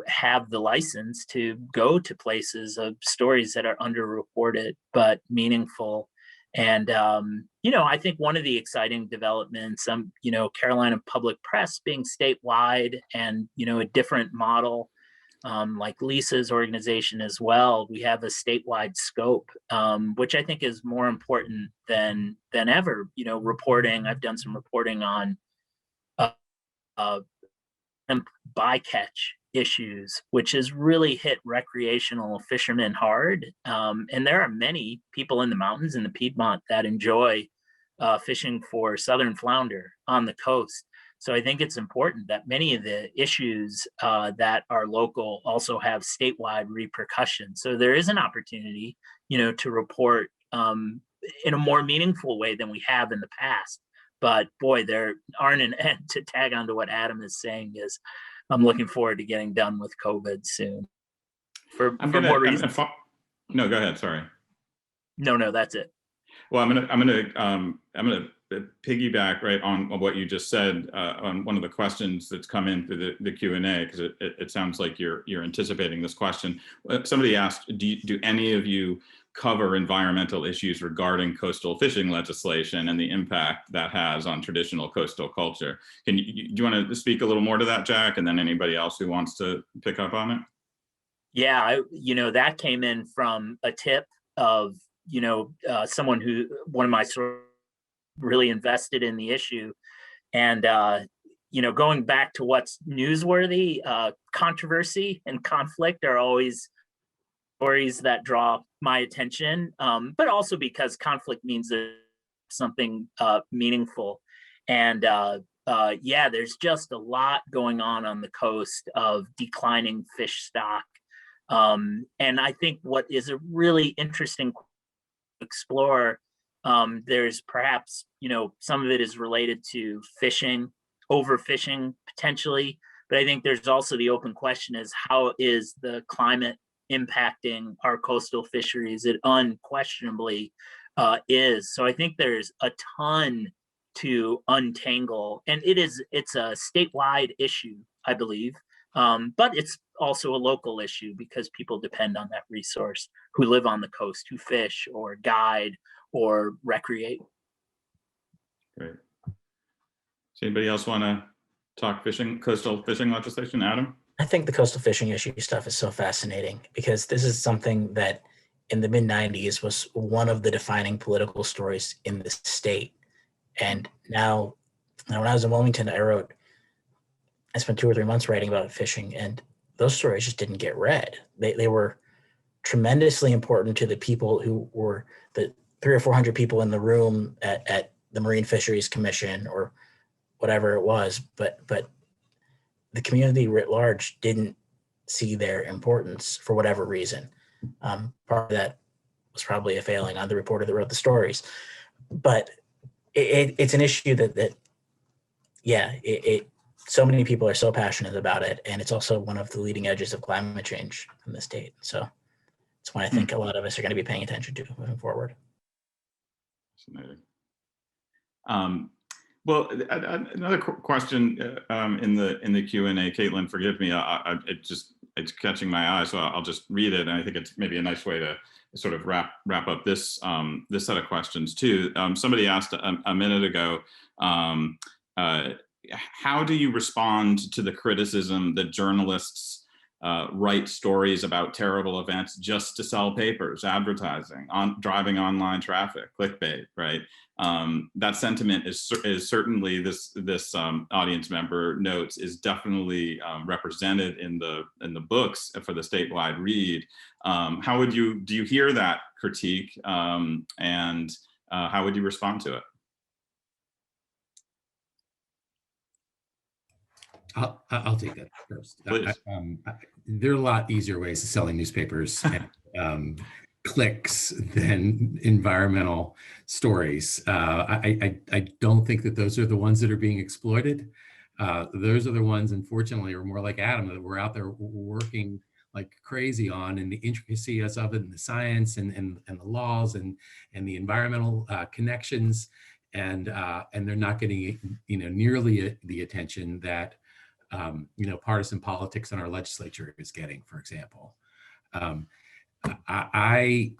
have the license to go to places of stories that are underreported, but meaningful. And, I think one of the exciting developments, Carolina Public Press being statewide and, a different model, like Lisa's organization as well, we have a statewide scope, which I think is more important than ever, reporting. I've done some reporting on bycatch issues, which has really hit recreational fishermen hard. And there are many people in the mountains in the Piedmont that enjoy fishing for southern flounder on the coast. So I think it's important that many of the issues that are local also have statewide repercussions. So there is an opportunity, to report in a more meaningful way than we have in the past. But boy, there aren't an end to tag on to what Adam is saying is I'm looking forward to getting done with COVID soon. For more reasons. No, go ahead. Sorry. No, that's it. Well, I'm gonna piggyback right on what you just said on one of the questions that's come in through the Q&A, because it sounds like you're anticipating this question. Somebody asked, do any of you cover environmental issues regarding coastal fishing legislation and the impact that has on traditional coastal culture? Do you want to speak a little more to that, Jack, and then anybody else who wants to pick up on it? Yeah, that came in from a tip of, someone who, one of my sources really invested in the issue. And, going back to what's newsworthy, controversy and conflict are always stories that draw my attention, but also because conflict means there's something meaningful. And there's just a lot going on the coast of declining fish stock. And I think what is a really interesting to explore, there's perhaps, some of it is related to fishing, overfishing potentially, but I think there's also the open question is how is the climate impacting our coastal fisheries? It unquestionably is. So I think there's a ton to untangle, and it's a statewide issue, I believe, but it's also a local issue because people depend on that resource who live on the coast, who fish or guide or recreate. Great. Does anybody else want to talk coastal fishing legislation? Adam? I think the coastal fishing issue stuff is so fascinating because this is something that in the mid-90s was one of the defining political stories in the state. And now when I was in Wilmington, I spent 2 or 3 months writing about fishing, and those stories just didn't get read. They were tremendously important to the people who were the 300 or 400 people in the room at the Marine Fisheries Commission or whatever it was, but the community writ large didn't see their importance for whatever reason. Part of that was probably a failing on the reporter that wrote the stories, but it's an issue that so many people are so passionate about it, and it's also one of the leading edges of climate change in the state. So it's one I think a lot of us are going to be paying attention to moving forward. Fascinating. Well, another question in the Q&A, Caitlin, forgive me, it's catching my eye, so I'll just read it, and I think it's maybe a nice way to sort of wrap up this set of questions too. Somebody asked a minute ago, how do you respond to the criticism that journalists write stories about terrible events just to sell papers, advertising, driving online traffic, clickbait, right? That sentiment is certainly, this audience member notes, is definitely represented in the books for the statewide read. How would do you hear that critique, and how would you respond to it? I'll take that first. Please. There are a lot easier ways of selling newspapers and clicks than environmental stories. I don't think that those are the ones that are being exploited. Those are the ones, unfortunately, are more like Adam, that we're out there working like crazy on, and the intricacies of it, and the science, and the laws, and the environmental connections, and they're not getting nearly the attention that partisan politics in our legislature is getting, for example. I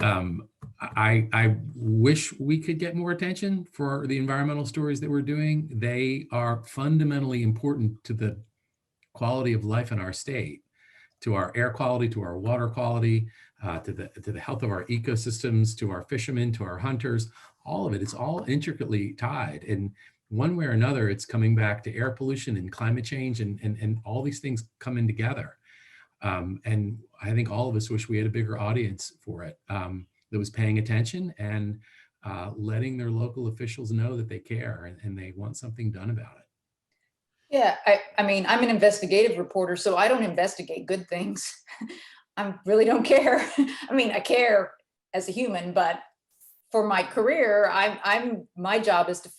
wish we could get more attention for the environmental stories that we're doing. They are fundamentally important to the quality of life in our state, to our air quality, to our water quality, to the health of our ecosystems, to our fishermen, to our hunters. All of it, it's all intricately tied. And one way or another, it's coming back to air pollution and climate change, and all these things coming together. And I think all of us wish we had a bigger audience for it, that was paying attention and letting their local officials know that they care and they want something done about it. Yeah, I mean, I'm an investigative reporter, so I don't investigate good things. I really don't care. I mean, I care as a human, but for my career, my job is to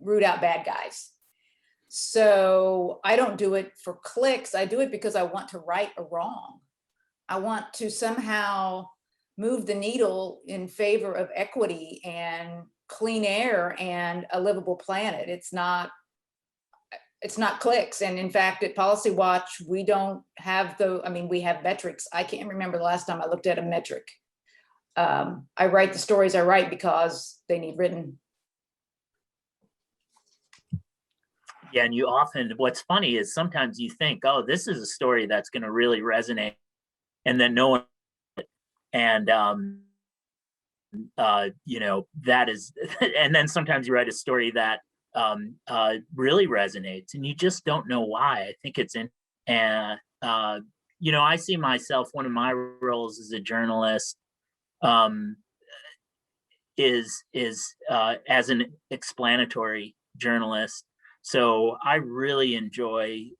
root out bad guys. So I don't do it for clicks. I do it because I want to right a wrong. I want to somehow move the needle in favor of equity and clean air and a livable planet. It's not clicks. And in fact, at Policy Watch, we don't have we have metrics. I can't remember the last time I looked at a metric. I write the stories I write because they need written. Yeah, and you often, what's funny is sometimes you think, oh, this is a story that's going to really resonate, and then no one, and that is, and then sometimes you write a story that really resonates, and you just don't know why. I think it's in, and I see myself, one of my roles as a journalist is as an explanatory journalist. So I really enjoy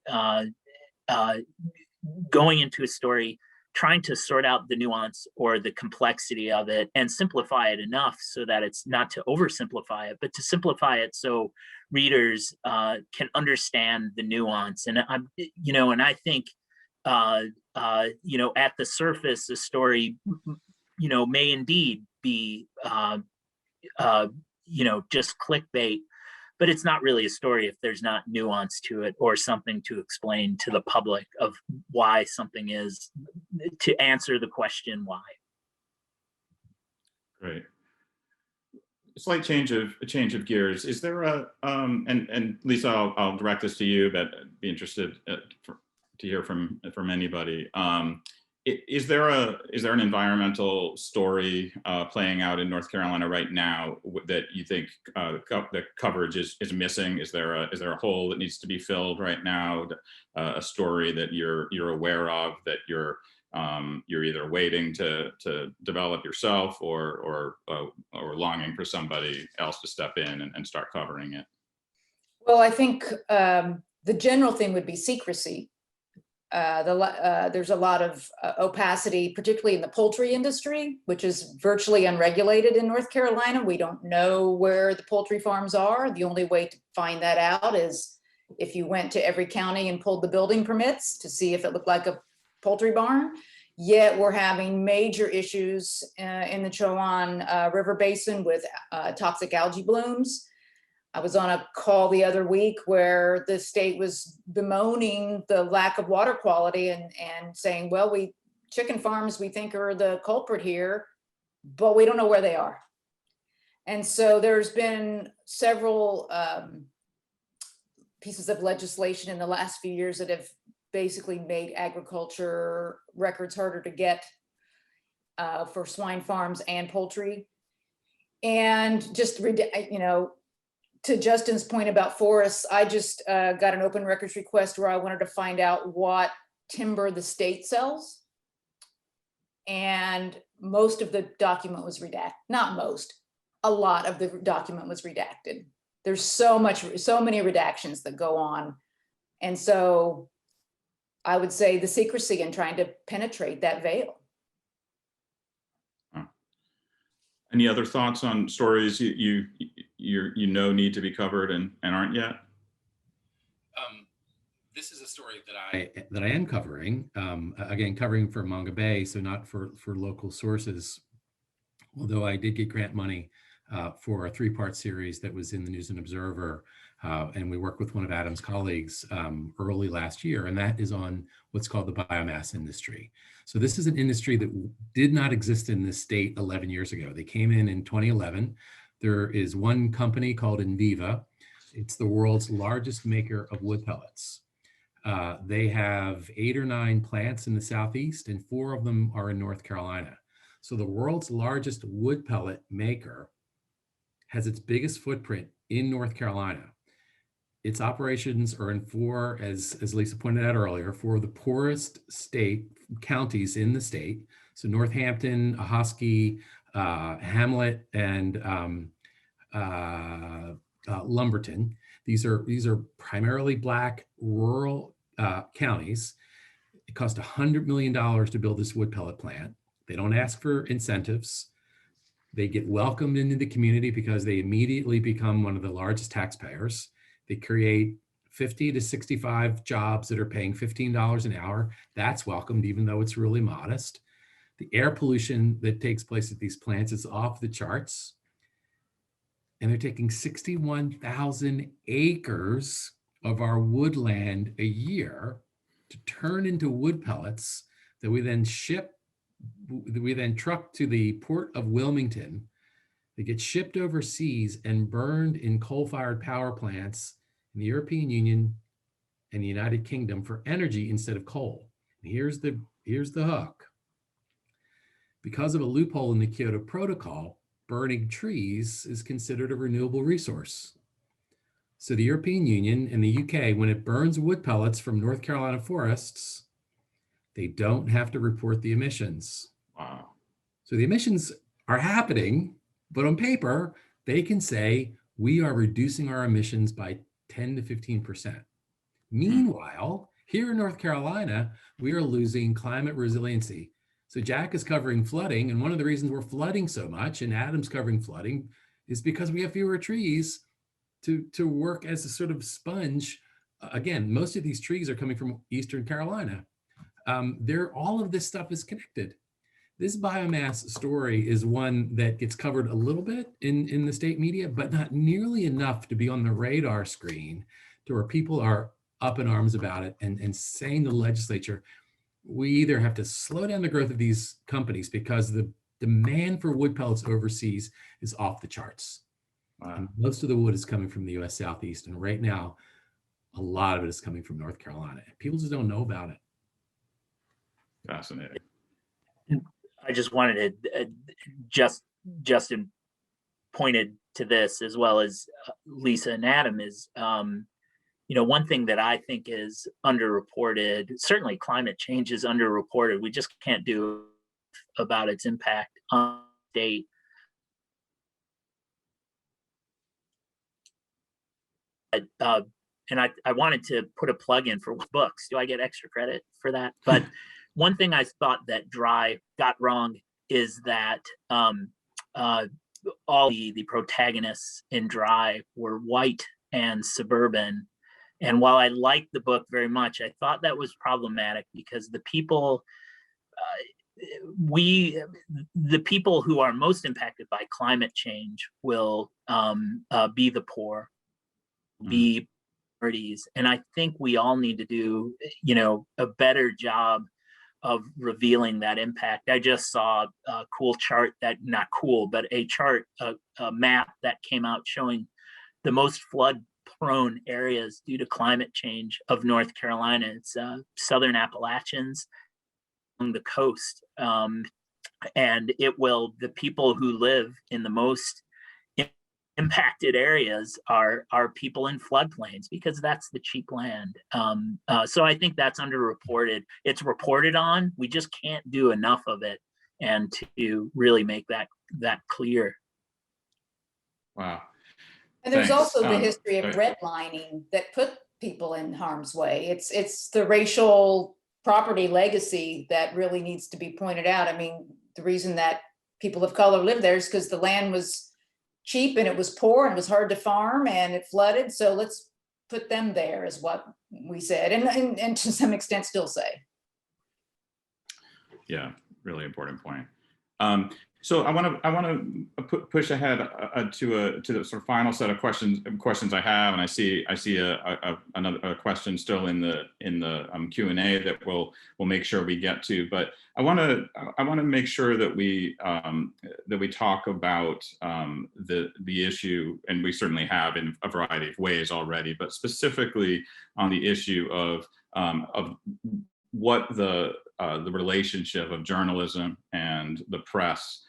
going into a story, trying to sort out the nuance or the complexity of it and simplify it enough so that it's not to oversimplify it, but to simplify it so readers can understand the nuance. And I think at the surface, the story may indeed be just clickbait, but it's not really a story if there's not nuance to it or something to explain to the public of why something is, to answer the question why. Great. A slight change of gears. Is there and Lisa, I'll direct this to you, but I'd be interested to hear from anybody. Is there an environmental story playing out in North Carolina right now that you think the coverage is missing? Is there a hole that needs to be filled right now? A story that you're aware of that you're either waiting to develop yourself or longing for somebody else to step in and start covering it? Well, I think the general thing would be secrecy. There's a lot of opacity, particularly in the poultry industry, which is virtually unregulated in North Carolina. We don't know where the poultry farms are. The only way to find that out is if you went to every county and pulled the building permits to see if it looked like a poultry barn. Yet we're having major issues in the Chowan River Basin with toxic algae blooms. I was on a call the other week where the state was bemoaning the lack of water quality and saying, well, chicken farms we think are the culprit here, but we don't know where they are. And so there's been several pieces of legislation in the last few years that have basically made agriculture records harder to get for swine farms and poultry. And just, you know, to Justin's point about forests, I just got an open records request where I wanted to find out what timber the state sells. And most of the document was redacted. Not most, a lot of the document was redacted. There's so many redactions that go on. And so I would say the secrecy in trying to penetrate that veil. Any other thoughts on stories you know need to be covered and aren't yet? This is a story that I am covering, again, covering for Manga Bay, so not for local sources, although I did get grant money for a 3-part series that was in the News and Observer, and we worked with one of Adam's colleagues early last year, and that is on what's called the biomass industry. So this is an industry that did not exist in this state 11 years ago. They came in 2011. There is one company called Enviva. It's the world's largest maker of wood pellets. They have 8 or 9 plants in the Southeast, and 4 of them are in North Carolina. So the world's largest wood pellet maker has its biggest footprint in North Carolina. Its operations are in 4, as Lisa pointed out earlier, 4 of the poorest counties in the state. So Northampton, Ahoskie, Hamlet, and Lumberton. These are primarily Black rural counties. It cost $100 million to build this wood pellet plant. They don't ask for incentives. They get welcomed into the community because they immediately become one of the largest taxpayers. They create 50 to 65 jobs that are paying $15 an hour. That's welcomed, even though it's really modest. The air pollution that takes place at these plants is off the charts. And they're taking 61,000 acres of our woodland a year to turn into wood pellets that we then truck to the port of Wilmington. They get shipped overseas and burned in coal-fired power plants in the European Union and the United Kingdom for energy instead of coal. And here's the hook. Because of a loophole in the Kyoto Protocol, burning trees is considered a renewable resource. So the European Union and the UK, when it burns wood pellets from North Carolina forests, they don't have to report the emissions. Wow. So the emissions are happening, but on paper, they can say, we are reducing our emissions by 10 to 15%. Meanwhile, here in North Carolina, we are losing climate resiliency. So Jack is covering flooding, and one of the reasons we're flooding so much, and Adam's covering flooding, is because we have fewer trees to work as a sort of sponge. Again, most of these trees are coming from Eastern Carolina. All of this stuff is connected. This biomass story is one that gets covered a little bit in the state media, but not nearly enough to be on the radar screen to where people are up in arms about it and saying to the legislature, we either have to slow down the growth of these companies because the demand for wood pellets overseas is off the charts. Wow. And most of the wood is coming from the US Southeast. And right now, a lot of it is coming from North Carolina. People just don't know about it. Fascinating. I just wanted to Justin pointed to this as well as Lisa and Adam is, one thing that I think is underreported, certainly climate change is underreported. We just can't do about its impact on the state. And I wanted to put a plug in for books. Do I get extra credit for that? But one thing I thought that Dry got wrong is that all the protagonists in Dry were white and suburban. And while I liked the book very much, I thought that was problematic because the people who are most impacted by climate change will be the poor, be minorities. And I think we all need to do, a better job of revealing that impact. I just saw a cool chart a chart, a map that came out showing the most flood prone areas due to climate change of North Carolina. It's Southern Appalachians along the coast. And the people who live in the most impacted areas are people in floodplains, because that's the cheap land. So I think that's underreported. It's reported on. We just can't do enough of it, and to really make that clear. Wow. And there's Thanks. also the history of redlining that put people in harm's way. It's the racial property legacy that really needs to be pointed out. I mean, the reason that people of color live there is because the land was cheap and it was poor and it was hard to farm and it flooded. So let's put them there, is what we said, and to some extent still say. Yeah, really important point. So I want to push ahead to the sort of final set of questions I have, and I see another question still in the Q&A that we'll make sure we get to. But I want to make sure that we talk about the issue, and we certainly have in a variety of ways already, but specifically on the issue of what the relationship of journalism and the press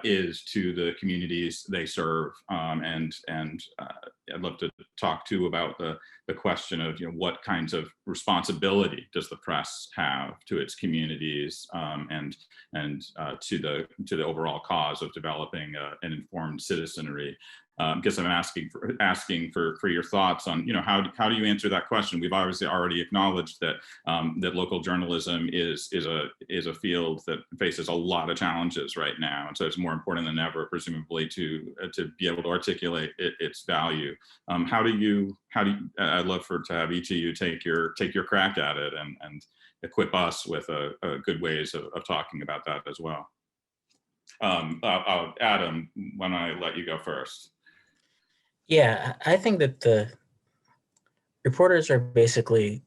is to the communities they serve, and I'd love to talk too about the question of what kinds of responsibility does the press have to its communities, and to the overall cause of developing an informed citizenry. Guess I'm asking for your thoughts on how do you answer that question? We've obviously already acknowledged that that local journalism is a field that faces a lot of challenges right now, and so it's more important than ever, presumably, to be able to articulate its value. I'd love to have each of you take your crack at it and equip us with a good ways of talking about that as well. Adam, why don't I let you go first? Yeah, I think that the reporters are basically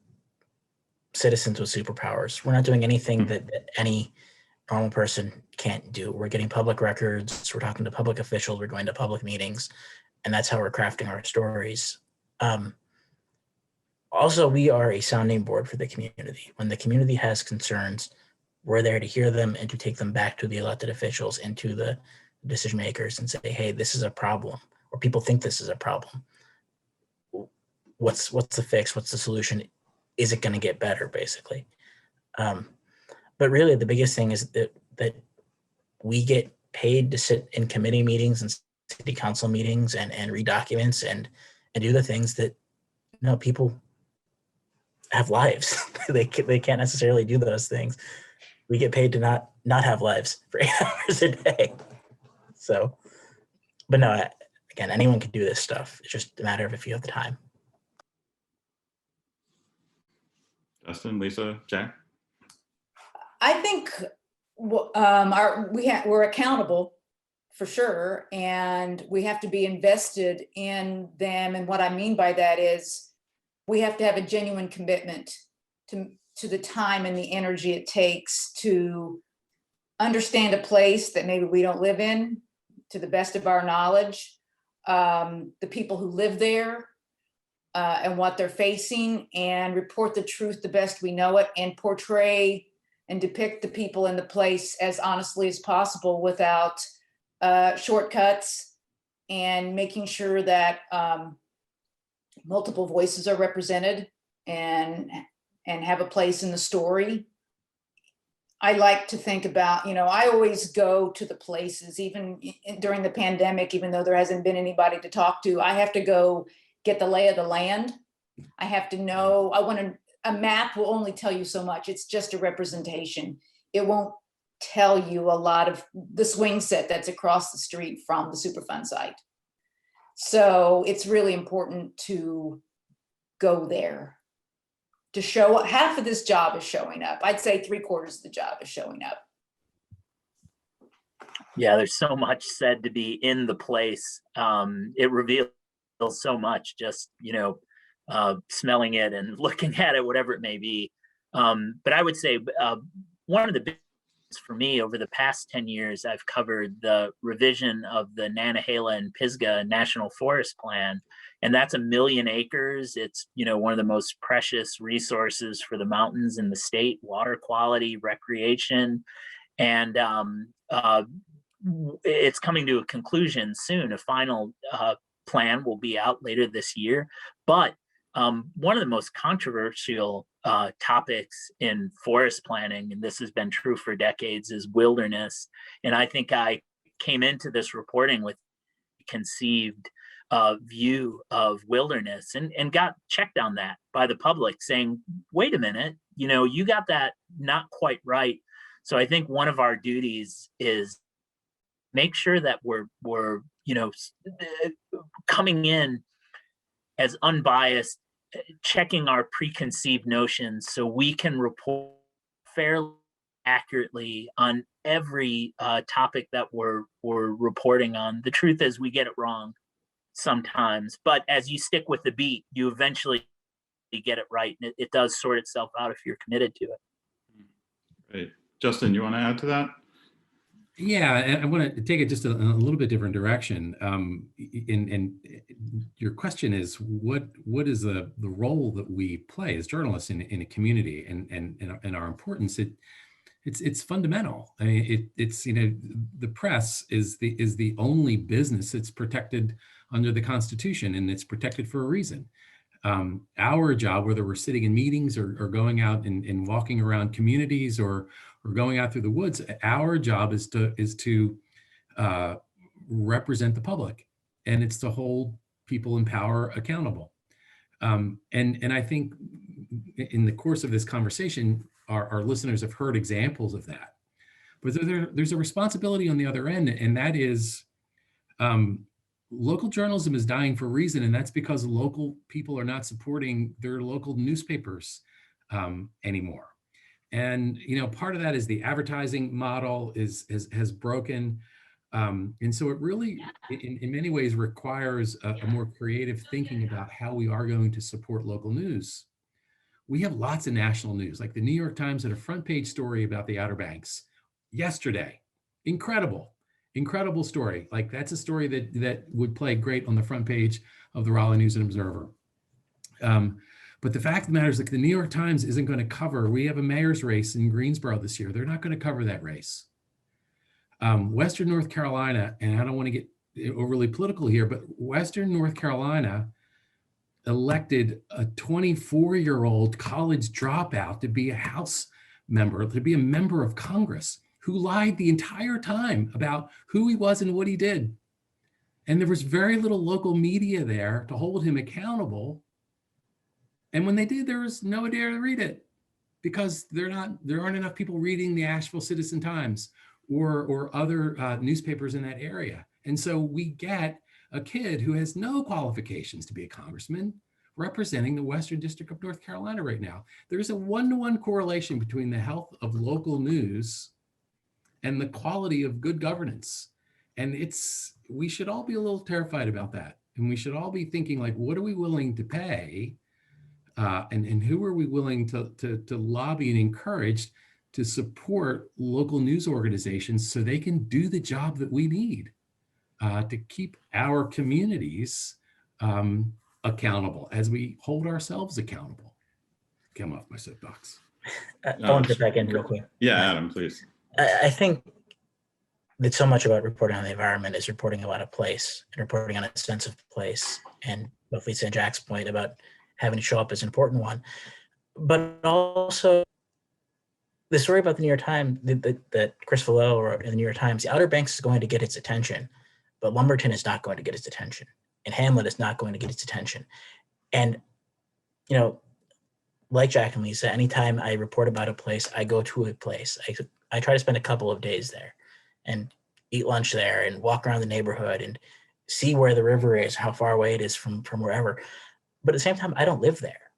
citizens with superpowers. We're not doing anything that any normal person can't do. We're getting public records, we're talking to public officials, we're going to public meetings, and that's how we're crafting our stories. Also, we are a sounding board for the community. When the community has concerns, we're there to hear them and to take them back to the elected officials and to the decision makers and say, hey, this is a problem, or people think this is a problem. What's the fix? What's the solution? Is it going to get better, basically? But really, the biggest thing is that we get paid to sit in committee meetings and city council meetings and read documents and do the things that people have lives. they can't necessarily do those things. We get paid to not have lives for 8 hours a day. So, but no, again, anyone can do this stuff. It's just a matter of if you have the time. Justin, Lisa, Jack? I think we're accountable for sure, and we have to be invested in them. And what I mean by that is we have to have a genuine commitment to the time and the energy it takes to understand a place that maybe we don't live in to the best of our knowledge, the people who live there, and what they're facing, and report the truth the best we know it, and portray and depict the people in the place as honestly as possible without shortcuts, and making sure that multiple voices are represented and have a place in the story. I like to think about, I always go to the places, even during the pandemic, even though there hasn't been anybody to talk to, I have to go get the lay of the land. I have to know, a map will only tell you so much. It's just a representation. It won't tell you a lot of the swing set that's across the street from the Superfund site. So it's really important to go there to show. Half of this job is showing up. I'd say 3/4 of the job is showing up. Yeah, there's so much said to be in the place. It reveals so much, just smelling it and looking at it, whatever it may be. But I would say one of the for me, over the past 10 years, I've covered the revision of the Nanahala and Pisgah National Forest Plan. And that's 1 million acres. It's, one of the most precious resources for the mountains in the state, water quality, recreation. And it's coming to a conclusion soon. A final plan will be out later this year. But one of the most controversial topics in forest planning, and this has been true for decades, is wilderness. And I think I came into this reporting with a conceived view of wilderness and got checked on that by the public saying, wait a minute, you got that not quite right. So I think one of our duties is make sure that we're coming in as unbiased, checking our preconceived notions so we can report fairly accurately on every topic that we're reporting on. The truth is we get it wrong sometimes, but as you stick with the beat, you eventually get it right, and it does sort itself out if you're committed to it. Great. Justin, you want to add to that? Yeah, I want to take it just a little bit different direction. And your question is, what is the role that we play as journalists in a community and our importance? It's fundamental. I mean, it's the press is the only business that's protected under the Constitution, and it's protected for a reason. Our job, whether we're sitting in meetings or going out and walking around communities or going out through the woods, our job is to represent the public, and it's to hold people in power accountable. And I think in the course of this conversation, our listeners have heard examples of that. But there's a responsibility on the other end, and that is local journalism is dying for a reason, and that's because local people are not supporting their local newspapers anymore. And part of that is the advertising model has broken, and so it really, in many ways, requires a more creative thinking about how we are going to support local news. We have lots of national news, like the New York Times had a front page story about the Outer Banks yesterday. Incredible story. Like that's a story that would play great on the front page of the Raleigh News and Observer. But the fact of the matter is, like, the New York Times isn't going to cover, we have a mayor's race in Greensboro this year. They're not going to cover that race. Western North Carolina, and I don't want to get overly political here, but Western North Carolina elected a 24-year-old college dropout to be a House member, to be a member of Congress, who lied the entire time about who he was and what he did. And there was very little local media there to hold him accountable. And when they did, there was nobody there to read it because there aren't enough people reading the Asheville Citizen Times or other newspapers in that area. And so we get a kid who has no qualifications to be a congressman representing the Western District of North Carolina right now. There's a one-to-one correlation between the health of local news and the quality of good governance. And we should all be a little terrified about that. And we should all be thinking, like, what are we willing to pay? And who are we willing to lobby and encourage to support local news organizations so they can do the job that we need to keep our communities accountable as we hold ourselves accountable. Come off my soapbox. I want to get back in real quick. Yeah, Adam, please. I think that so much about reporting on the environment is reporting about a place and reporting on a sense of place. And both Lisa and Jack's point about having to show up is an important one. But also the story about the New York Times that Chris Vallot wrote in the New York Times, the Outer Banks is going to get its attention, but Lumberton is not going to get its attention. And Hamlet is not going to get its attention. And, like Jack and Lisa, anytime I report about a place, I go to a place. I try to spend a couple of days there and eat lunch there and walk around the neighborhood and see where the river is, how far away it is from wherever. But at the same time, I don't live there.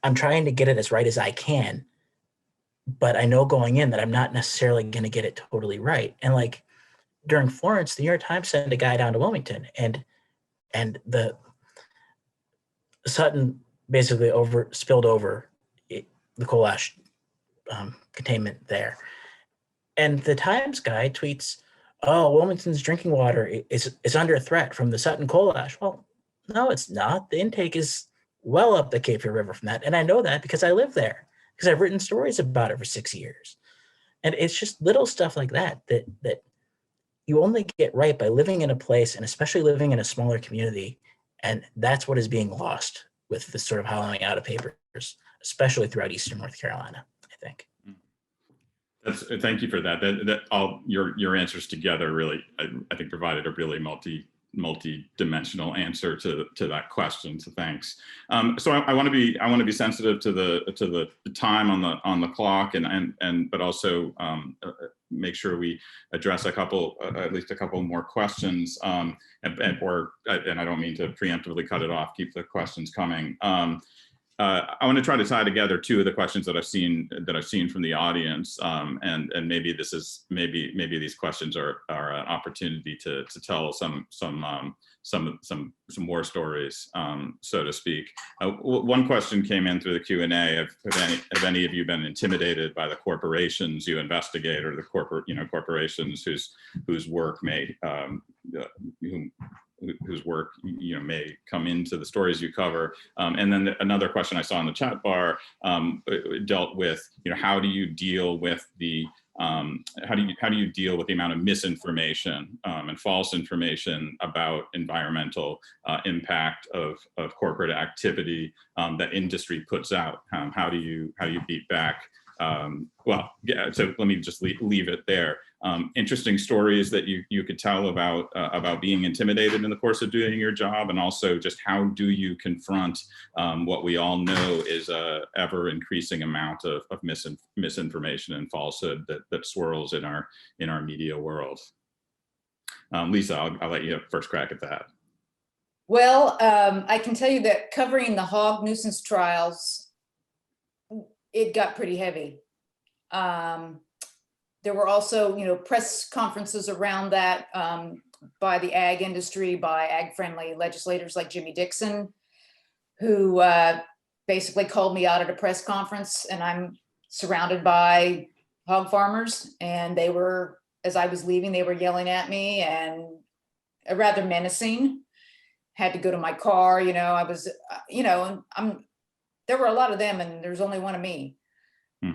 I'm trying to get it as right as I can, but I know going in that I'm not necessarily going to get it totally right. And like during Florence, the New York Times sent a guy down to Wilmington and the Sutton basically spilled over the coal ash containment there. And the Times guy tweets, "Oh, Wilmington's drinking water is under threat from the Sutton coal ash." Well, no, it's not. The intake is well up the Cape Fear River from that. And I know that because I live there, because I've written stories about it for 6 years. And it's just little stuff like that you only get right by living in a place, and especially living in a smaller community. And that's what is being lost with this sort of hollowing out of papers, especially throughout Eastern North Carolina, I think. Thank you for that. That all your answers together really, I think, provided a really multi-dimensional answer to that question. So thanks. So I want to be sensitive to the time on the clock, but also make sure we address at least a couple more questions. And I don't mean to preemptively cut it off. Keep the questions coming. I want to try to tie together two of the questions that I've seen from the audience, and maybe these questions are an opportunity to tell some more stories, so to speak. One question came in through the Q&A. Have any of you been intimidated by the corporations you investigate, or the corporations whose work may may come into the stories you cover? And then another question I saw in the chat bar dealt with, how do you deal with the how do you deal with the amount of misinformation and false information about environmental impact of corporate activity that industry puts out? How do you beat back? Well, yeah. So let me just leave it there. Interesting stories that you could tell about being intimidated in the course of doing your job, and also just how do you confront what we all know is a ever increasing amount of misinformation and falsehood that swirls in our media world. Lisa, I'll let you have first crack at that. Well, I can tell you that covering the hog nuisance trials, it got pretty heavy. There were also, press conferences around that by the ag industry, by ag-friendly legislators like Jimmy Dixon, who basically called me out at a press conference, and I'm surrounded by hog farmers, and they were, as I was leaving, they were yelling at me and rather menacing. Had to go to my car, I was, and there were a lot of them, and there's only one of me.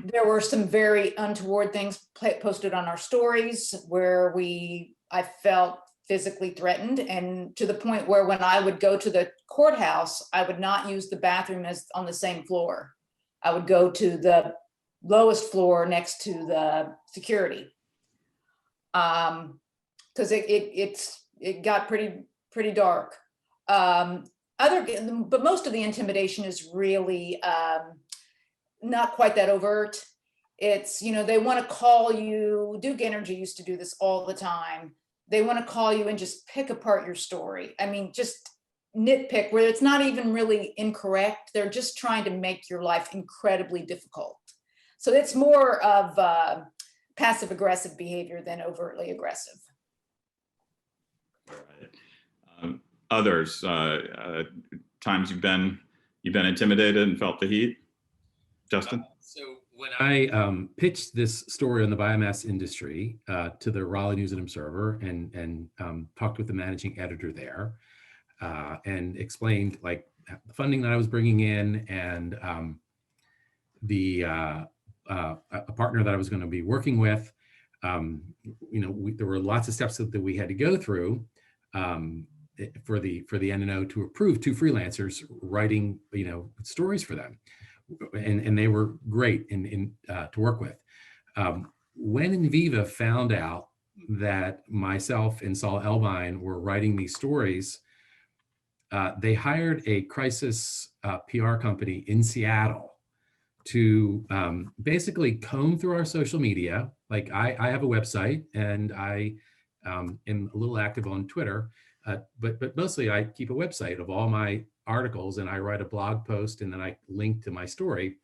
There were some very untoward things posted on our stories where I felt physically threatened, and to the point where when I would go to the courthouse, I would not use the bathroom as on the same floor. I would go to the lowest floor next to the security. Because it got pretty dark. But most of the intimidation is really not quite that overt. It's, they want to call you. Duke Energy used to do this all the time. They want to call you and just pick apart your story. I mean, just nitpick where it's not even really incorrect. They're just trying to make your life incredibly difficult. So it's more of passive aggressive behavior than overtly aggressive. All right. Others, times you've been intimidated and felt the heat? Justin? So when I pitched this story on the biomass industry to the Raleigh News and Observer, and talked with the managing editor there, and explained like the funding that I was bringing in, and a partner that I was going to be working with, there were lots of steps that we had to go through for the NNO to approve 2 freelancers writing stories for them. And they were great to work with. When Inviva found out that myself and Saul Elbine were writing these stories, they hired a crisis PR company in Seattle to basically comb through our social media. Like I have a website, and I am a little active on Twitter, but mostly I keep a website of all my articles, and I write a blog post, and then I link to my story.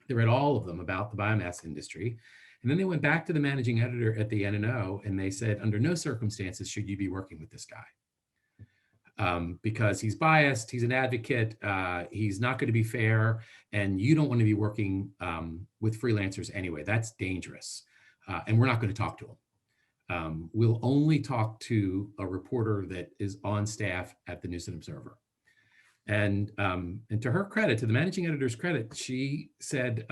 They read all of them about the biomass industry. And then they went back to the managing editor at the NNO, and they said, under no circumstances should you be working with this guy. because he's biased, he's an advocate, he's not going to be fair, and you don't want to be working with freelancers anyway. That's dangerous, and we're not going to talk to him. We'll only talk to a reporter that is on staff at the News and Observer. And to her credit, to the managing editor's credit, she said,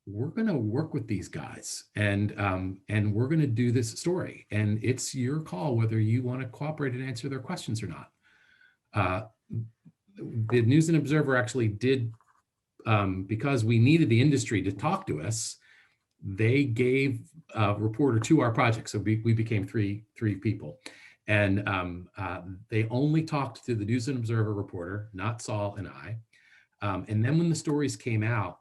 we're going to work with these guys, and we're going to do this story, and it's your call whether you want to cooperate and answer their questions or not. The News and Observer actually did, because we needed the industry to talk to us, they gave a reporter to our project, so we became three people, and they only talked to the News and Observer reporter, not Saul and I, and then when the stories came out,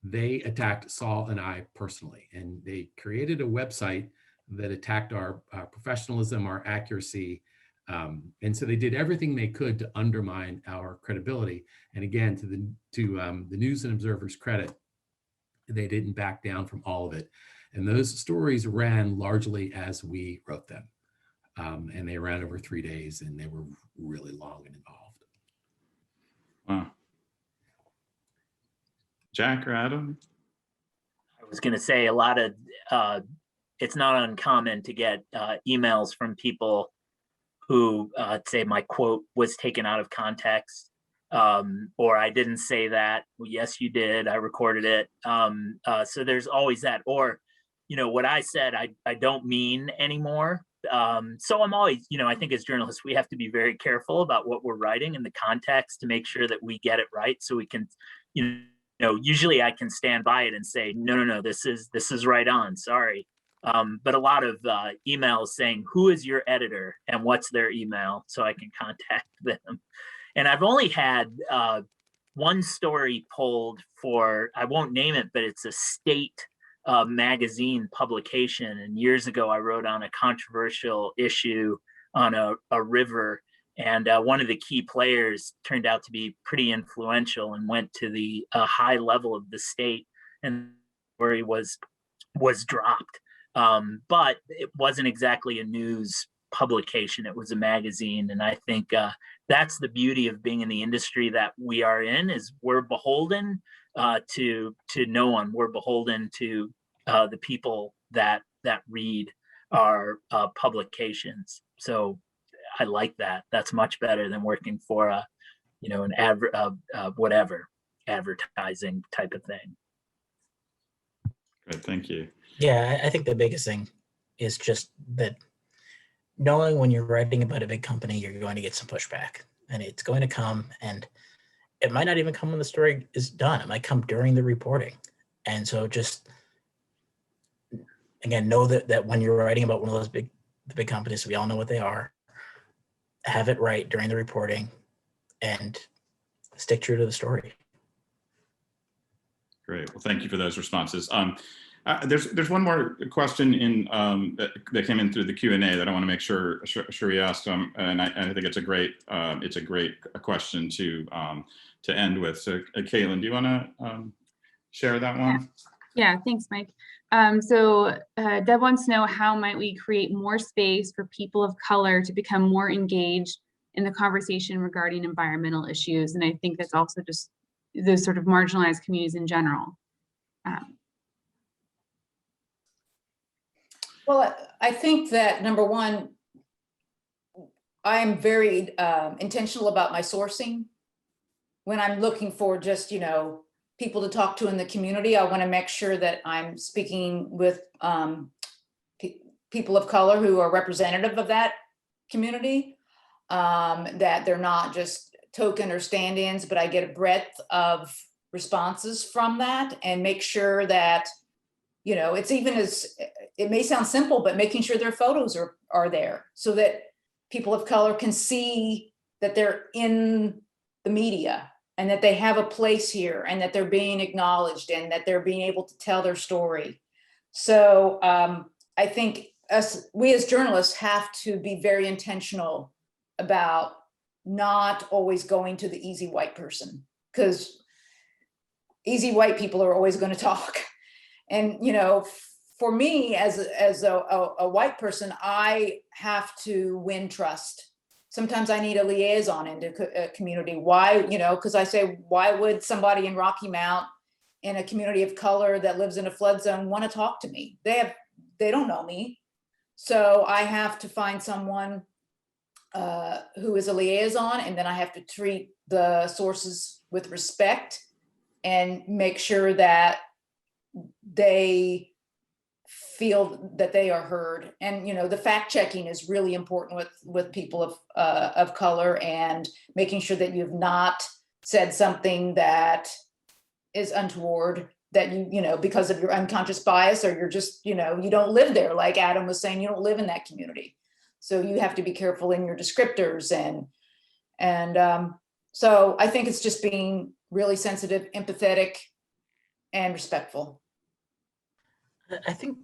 they attacked Saul and I personally, and they created a website that attacked our professionalism, our accuracy. And so they did everything they could to undermine our credibility. And again, to the News and Observer's credit, they didn't back down from all of it. And those stories ran largely as we wrote them. And they ran over 3 days, and they were really long and involved. Wow. Jack or Adam? I was going to say a lot of, it's not uncommon to get emails from people who say my quote was taken out of context, or I didn't say that. Well, yes, you did. I recorded it. So there's always that. Or, what I said, I don't mean anymore. So I'm always, I think as journalists, we have to be very careful about what we're writing in the context to make sure that we get it right, so we can, usually I can stand by it and say, no, this is right on, sorry. But a lot of emails saying, who is your editor and what's their email, so I can contact them. And I've only had one story pulled for, I won't name it, but it's a state magazine publication. And years ago, I wrote on a controversial issue on a river. And one of the key players turned out to be pretty influential and went to the high level of the state, and where he was dropped. But it wasn't exactly a news publication. It was a magazine. And I think that's the beauty of being in the industry that we are in, is we're beholden to no one. We're beholden to the people that read our publications. So I like that. That's much better than working for an advertising type of thing. Great, thank you. Yeah, I think the biggest thing is just that knowing when you're writing about a big company, you're going to get some pushback, and it's going to come, and it might not even come when the story is done. It might come during the reporting. And so just, again, know that when you're writing about one of those big companies, we all know what they are, have it right during the reporting and stick true to the story. Great. Well, thank you for those responses. There's one more question in that came in through the Q&A that I want to make sure we asked, and I think it's a great question to end with. So, Caitlin, do you want to share that one? Yeah, thanks, Mike. So Deb wants to know, how might we create more space for people of color to become more engaged in the conversation regarding environmental issues? And I think that's also just those sort of marginalized communities in general. Well, I think that, number one, I am very intentional about my sourcing. When I'm looking for just, people to talk to in the community, I want to make sure that I'm speaking with people of color who are representative of that community, that they're not just token or stand-ins, but I get a breadth of responses from that, and make sure that, it's even as, it may sound simple, but making sure their photos are there so that people of color can see that they're in the media and that they have a place here and that they're being acknowledged and that they're being able to tell their story. So I think we as journalists have to be very intentional about not always going to the easy white person, because easy white people are always going to talk. And, for me as a white person, I have to win trust. sometimes I need a liaison into a community. Why, you know, because I say, why would somebody in Rocky Mount in a community of color that lives in a flood zone want to talk to me? They don't know me. So I have to find someone who is a liaison, and then I have to treat the sources with respect and make sure that they feel that they are heard. And, you know, the fact checking is really important with people of color, and making sure that you've not said something that is untoward, that you know, because of your unconscious bias, or you're just, you know, you don't live there. Like Adam was saying, you don't live in that community. So you have to be careful in your descriptors. And so I think it's just being really sensitive, empathetic, and respectful. I think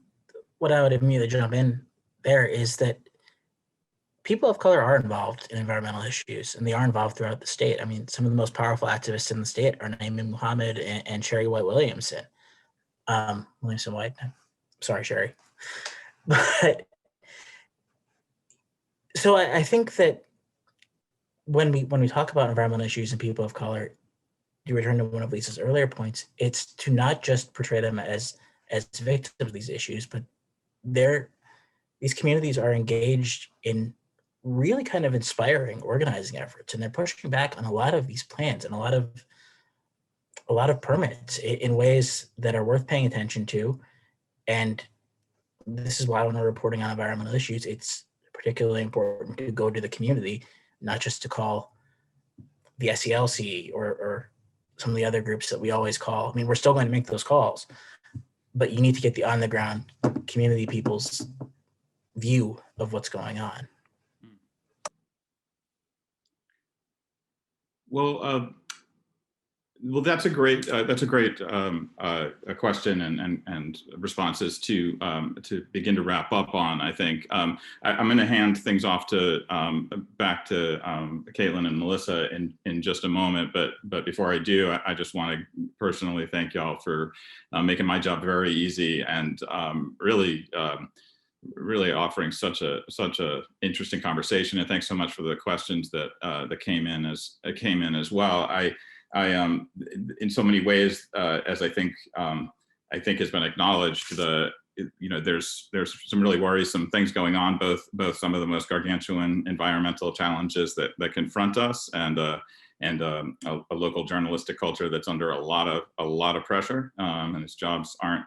what I would immediately jump in there is that people of color are involved in environmental issues, and they are involved throughout the state. I mean, some of the most powerful activists in the state are Naeem Muhammad and Sherry White Williamson. Williamson White, sorry, Sherry. But so I think that when we talk about environmental issues and people of color, you return to one of Lisa's earlier points, it's to not just portray them as victims of these issues, but these communities are engaged in really kind of inspiring organizing efforts, and they're pushing back on a lot of these plans and a lot of permits in ways that are worth paying attention to. And this is why when we're reporting on environmental issues, it's particularly important to go to the community, not just to call the SELC or some of the other groups that we always call. I mean, we're still going to make those calls, but you need to get the on the ground community people's view of what's going on. Well, that's a great question and responses to begin to wrap up on. I think I'm going to hand things off to back to Caitlin and Melissa in just a moment. But before I do, I just want to personally thank y'all for making my job very easy, and really offering such a interesting conversation. And thanks so much for the questions that came in as well. I in so many ways, as I think has been acknowledged, there's some really worrisome things going on, both some of the most gargantuan environmental challenges that confront us, and a local journalistic culture that's under a lot of pressure, and its jobs aren't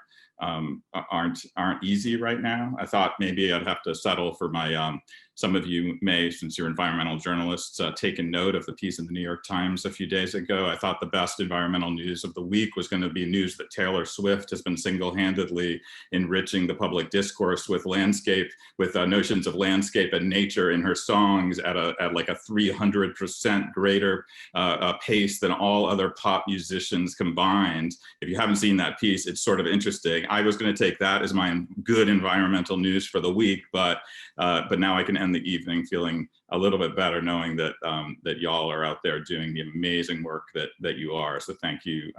easy right now. I thought maybe I'd have to settle for my some of you may, since you're environmental journalists, taken note of the piece in the New York Times a few days ago. I thought the best environmental news of the week was going to be news that Taylor Swift has been single-handedly enriching the public discourse with notions of landscape and nature in her songs at like a 300% greater pace than all other pop musicians combined. If you haven't seen that piece, it's sort of interesting. I was going to take that as my good environmental news for the week, but now I can end the evening feeling a little bit better, knowing that that y'all are out there doing the amazing work that you are. So thank you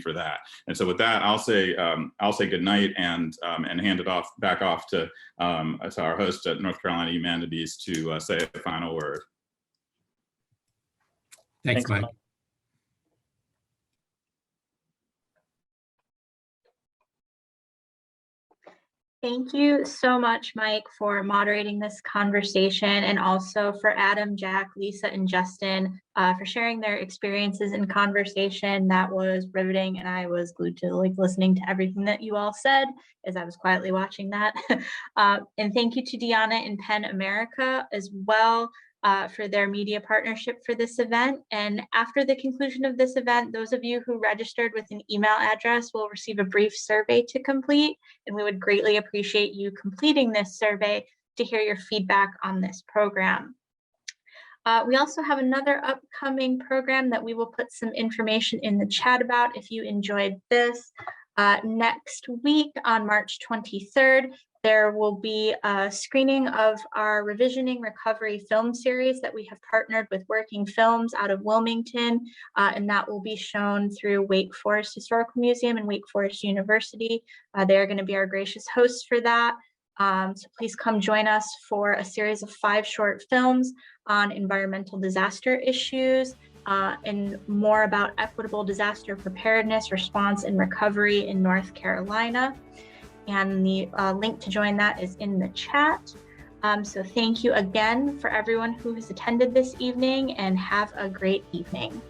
for that. And so with that, I'll say good night and hand it back off to our host at North Carolina Humanities to say a final word. Thanks, Mike. Thank you so much, Mike, for moderating this conversation, and also for Adam, Jack, Lisa, and Justin for sharing their experiences in conversation. That was riveting, and I was glued to listening to everything that you all said as I was quietly watching that. And thank you to Deanna and Penn America as well for their media partnership for this event. And after the conclusion of this event, those of you who registered with an email address will receive a brief survey to complete, and we would greatly appreciate you completing this survey to hear your feedback on this program. We also have another upcoming program that we will put some information in the chat about if you enjoyed this. Next week on March 23rd, there will be a screening of our Revisioning Recovery film series that we have partnered with Working Films out of Wilmington, and that will be shown through Wake Forest Historical Museum and Wake Forest University. They're going to be our gracious hosts for that. So please come join us for a series of 5 short films on environmental disaster issues and more about equitable disaster preparedness, response, and recovery in North Carolina. And the link to join that is in the chat. So thank you again for everyone who has attended this evening, and have a great evening.